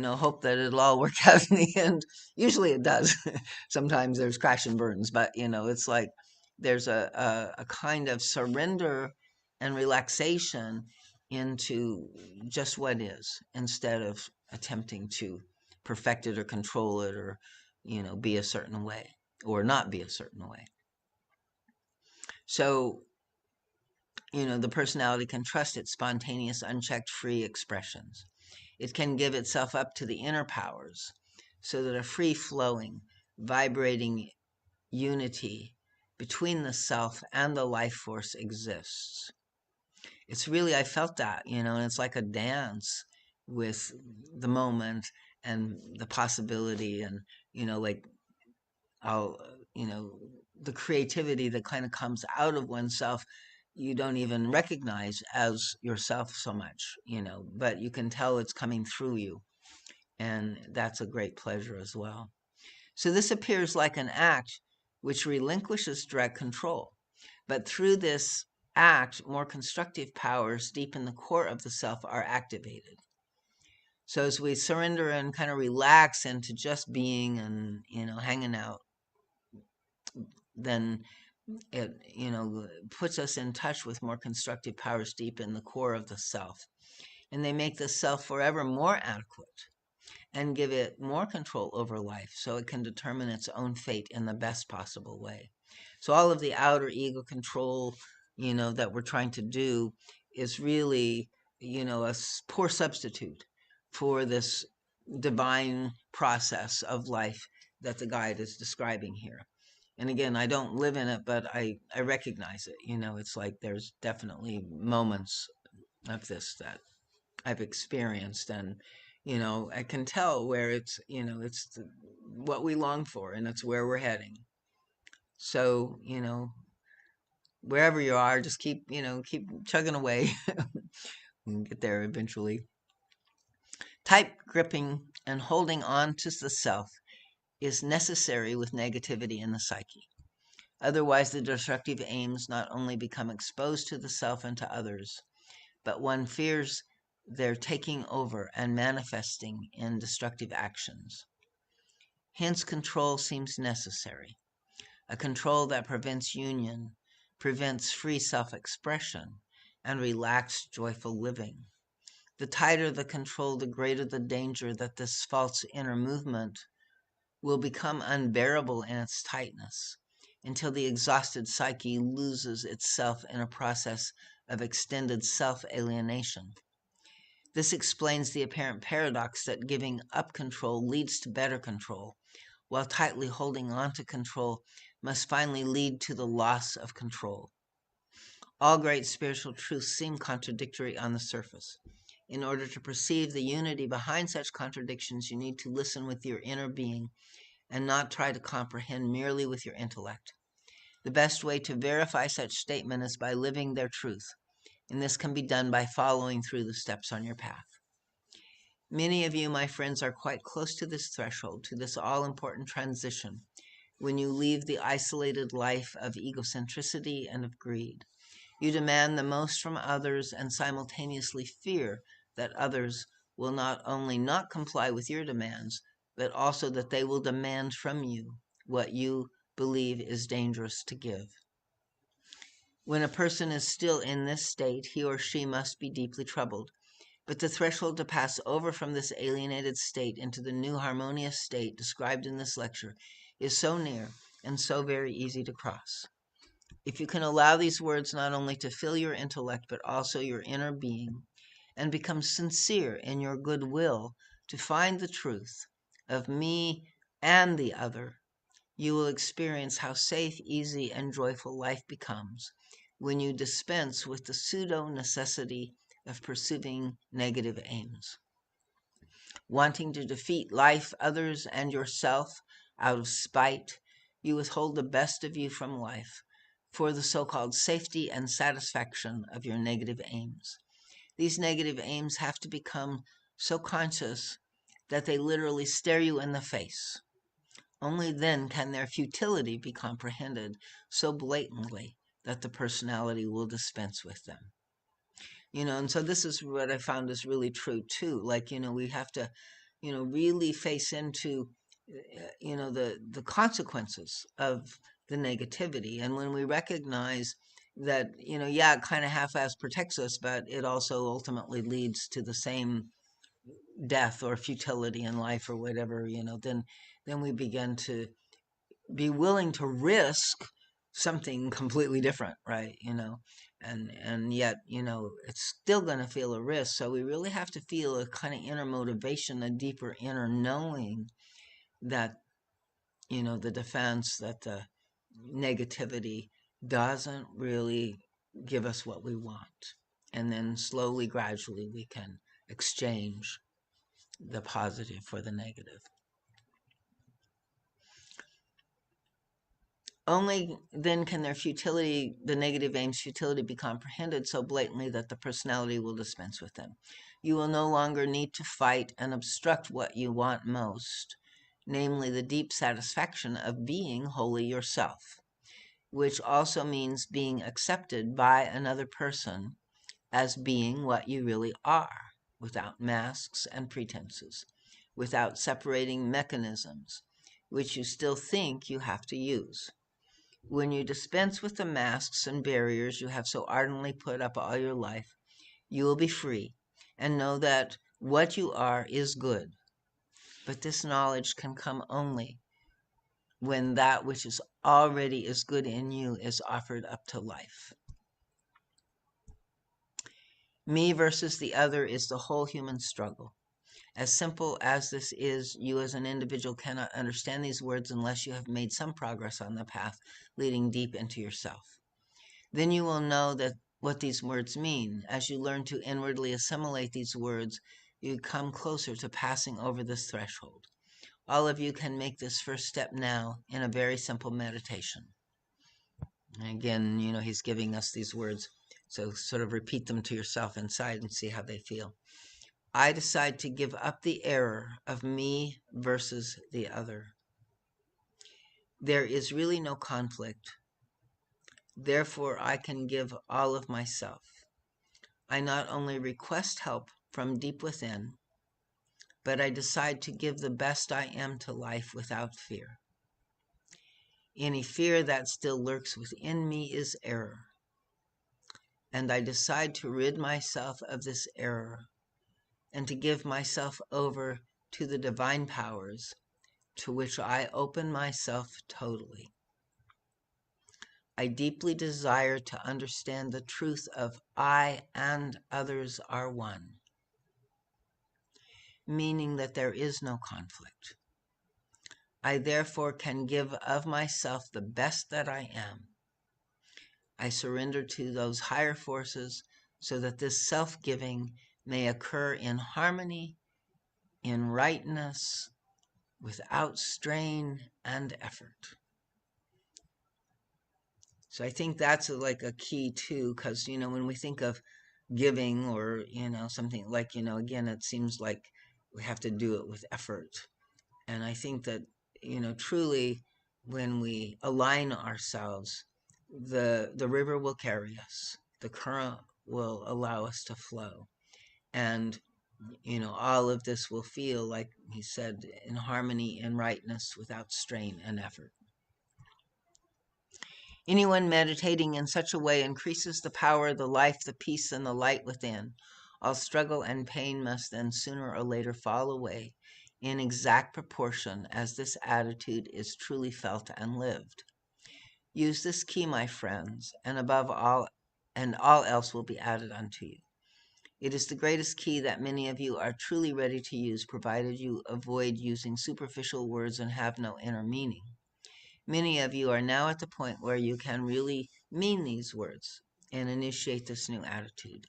hope that it'll all work out in the end, usually it does. Sometimes there's crash and burns, but, it's like there's a kind of surrender and relaxation into just what is instead of attempting to perfect it or control it or be a certain way or not be a certain way. So the personality can trust its spontaneous, unchecked, free expressions. It can give itself up to the inner powers so that a free flowing, vibrating unity between the self and the life force exists. It's really, I felt that, and it's like a dance with the moment and the possibility and, like, I'll, the creativity that kind of comes out of oneself, you don't even recognize as yourself so much, but you can tell it's coming through you. And that's a great pleasure as well. So this appears like an act which relinquishes direct control. But through this act, more constructive powers deep in the core of the self are activated. So as we surrender and kind of relax into just being and, hanging out, then it, puts us in touch with more constructive powers deep in the core of the self. And they make the self forever more adequate and give it more control over life so it can determine its own fate in the best possible way. So all of the outer ego control, that we're trying to do is really, a poor substitute for this divine process of life that the guide is describing here. And again, I don't live in it, but I recognize it. It's like there's definitely moments of this that I've experienced, and I can tell where it's what we long for, and it's where we're heading. So wherever you are, just keep chugging away. We'll get there eventually. Tight gripping and holding on to the self is necessary with negativity in the psyche. Otherwise, the destructive aims not only become exposed to the self and to others, but one fears they're taking over and manifesting in destructive actions. Hence, control seems necessary. A control that prevents union, prevents free self-expression, and relaxed, joyful living. The tighter the control, the greater the danger that this false inner movement will become unbearable in its tightness, until the exhausted psyche loses itself in a process of extended self-alienation. This explains the apparent paradox that giving up control leads to better control, while tightly holding on to control must finally lead to the loss of control. All great spiritual truths seem contradictory on the surface. In order to perceive the unity behind such contradictions, you need to listen with your inner being and not try to comprehend merely with your intellect. The best way to verify such statement is by living their truth, and this can be done by following through the steps on your path. Many of you, my friends, are quite close to this threshold, to this all-important transition, when you leave the isolated life of egocentricity and of greed. You demand the most from others and simultaneously fear that others will not only not comply with your demands, but also that they will demand from you what you believe is dangerous to give. When a person is still in this state, he or she must be deeply troubled. But the threshold to pass over from this alienated state into the new harmonious state described in this lecture is so near and so very easy to cross. If you can allow these words not only to fill your intellect, but also your inner being, and become sincere in your goodwill to find the truth of me and the other, you will experience how safe, easy, and joyful life becomes when you dispense with the pseudo-necessity of pursuing negative aims. Wanting to defeat life, others, and yourself out of spite, you withhold the best of you from life for the so-called safety and satisfaction of your negative aims. These negative aims have to become so conscious that they literally stare you in the face. Only then can their futility be comprehended so blatantly that the personality will dispense with them. And so this is what I found is really true too. Like, we have to, really face into, the consequences of the negativity. And when we recognize that, it kind of half-ass protects us, but it also ultimately leads to the same death or futility in life or whatever, then we begin to be willing to risk something completely different, right? And yet, it's still going to feel a risk. So we really have to feel a kind of inner motivation, a deeper inner knowing that, the defense, that the negativity doesn't really give us what we want. And then slowly, gradually, we can exchange the positive for the negative. Only then can their futility, the negative aim's futility, be comprehended so blatantly that the personality will dispense with them. You will no longer need to fight and obstruct what you want most, namely the deep satisfaction of being wholly yourself, which also means being accepted by another person as being what you really are, without masks and pretenses, without separating mechanisms, which you still think you have to use. When you dispense with the masks and barriers you have so ardently put up all your life, you will be free and know that what you are is good. But this knowledge can come only when that which is already is good in you is offered up to life. Me versus the other is the whole human struggle. As simple as this is, you as an individual cannot understand these words unless you have made some progress on the path leading deep into yourself. Then you will know that what these words mean. As you learn to inwardly assimilate these words, you come closer to passing over this threshold. All of you can make this first step now in a very simple meditation. And again, he's giving us these words, so sort of repeat them to yourself inside and see how they feel. I decide to give up the error of me versus the other. There is really no conflict. Therefore, I can give all of myself. I not only request help from deep within, but I decide to give the best I am to life without fear. Any fear that still lurks within me is error, and I decide to rid myself of this error and to give myself over to the divine powers to which I open myself totally. I deeply desire to understand the truth of I and others are one, meaning that there is no conflict. I therefore can give of myself the best that I am. I surrender to those higher forces so that this self-giving may occur in harmony, in rightness, without strain and effort. So I think that's like a key too, because, when we think of giving or, something like, again, it seems like we have to do it with effort. And I think that, truly, when we align ourselves, the river will carry us. The current will allow us to flow. And, all of this will feel, like he said, in harmony and rightness without strain and effort. Anyone meditating in such a way increases the power, the life, the peace, and the light within. All struggle and pain must then sooner or later fall away in exact proportion as this attitude is truly felt and lived. Use this key, my friends, and above all, and all else will be added unto you. It is the greatest key that many of you are truly ready to use, provided you avoid using superficial words and have no inner meaning. Many of you are now at the point where you can really mean these words and initiate this new attitude,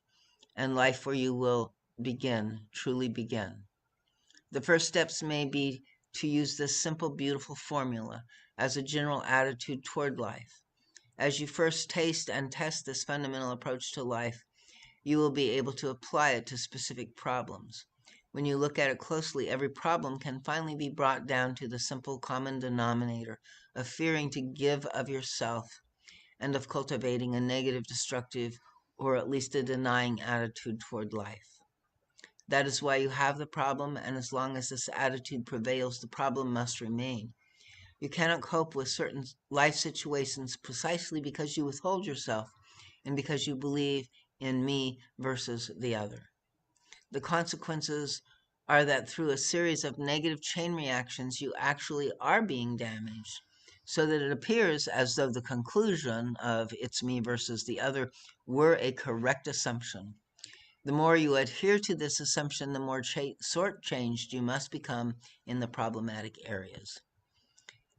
and life for you will begin, truly begin. The first steps may be to use this simple, beautiful formula as a general attitude toward life. As you first taste and test this fundamental approach to life, you will be able to apply it to specific problems. When you look at it closely, every problem can finally be brought down to the simple common denominator of fearing to give of yourself and of cultivating a negative, destructive, or at least a denying attitude toward life. That is why you have the problem, and as long as this attitude prevails, the problem must remain. You cannot cope with certain life situations precisely because you withhold yourself and because you believe in me versus the other. The consequences are that through a series of negative chain reactions, you actually are being damaged. so that it appears as though the conclusion of it's me versus the other were a correct assumption. The more you adhere to this assumption, the more short-changed you must become in the problematic areas.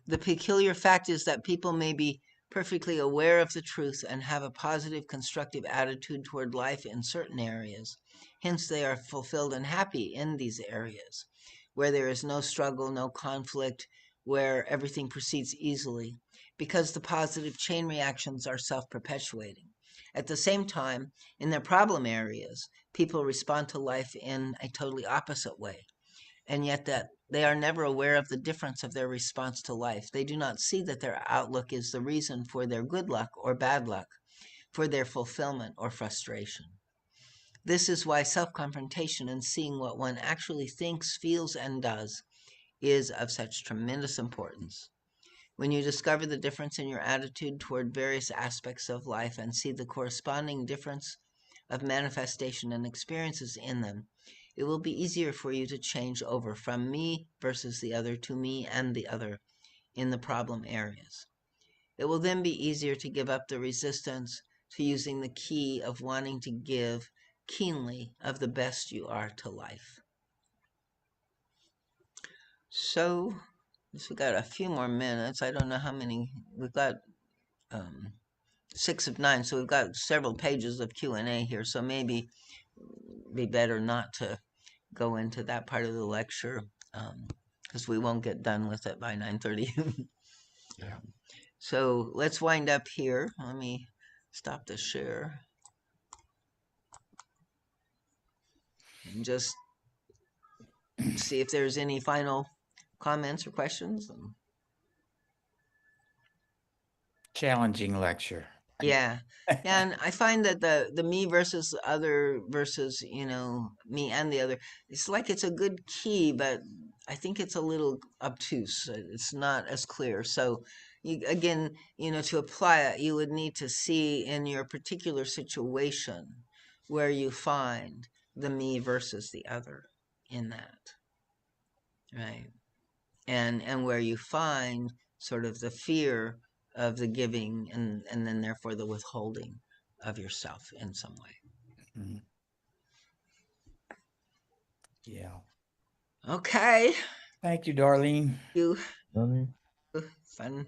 The peculiar fact is that people may be perfectly aware of the truth and have a positive, constructive attitude toward life in certain areas. Hence, they are fulfilled and happy in these areas, where there is no struggle, no conflict, where everything proceeds easily, because the positive chain reactions are self-perpetuating. At the same time, in their problem areas, people respond to life in a totally opposite way, and yet that they are never aware of the difference of their response to life. They do not see that their outlook is the reason for their good luck or bad luck, for their fulfillment or frustration. This is why self-confrontation and seeing what one actually thinks, feels, and does is of such tremendous importance. When you discover the difference in your attitude toward various aspects of life and see the corresponding difference of manifestation and experiences in them, it will be easier for you to change over from me versus the other to me and the other in the problem areas. It will then be easier to give up the resistance to using the key of wanting to give keenly of the best you are to life. So, we've got a few more minutes. I don't know how many. We've got 6 of 9, so we've got several pages of Q&A here. So maybe be better not to go into that part of the lecture, because we won't get done with it by 9:30. Yeah. So let's wind up here. Let me stop the share and just see if there's any final comments or questions. Challenging lecture. Yeah. And I find that the me versus other versus, me and the other, it's like it's a good key, but I think it's a little obtuse. It's not as clear. So again, to apply it, you would need to see in your particular situation where you find the me versus the other in that, right? And where you find sort of the fear of the giving and then therefore the withholding of yourself in some way. Mhm. Yeah. Okay. Thank you, Darlene. You I mean, fun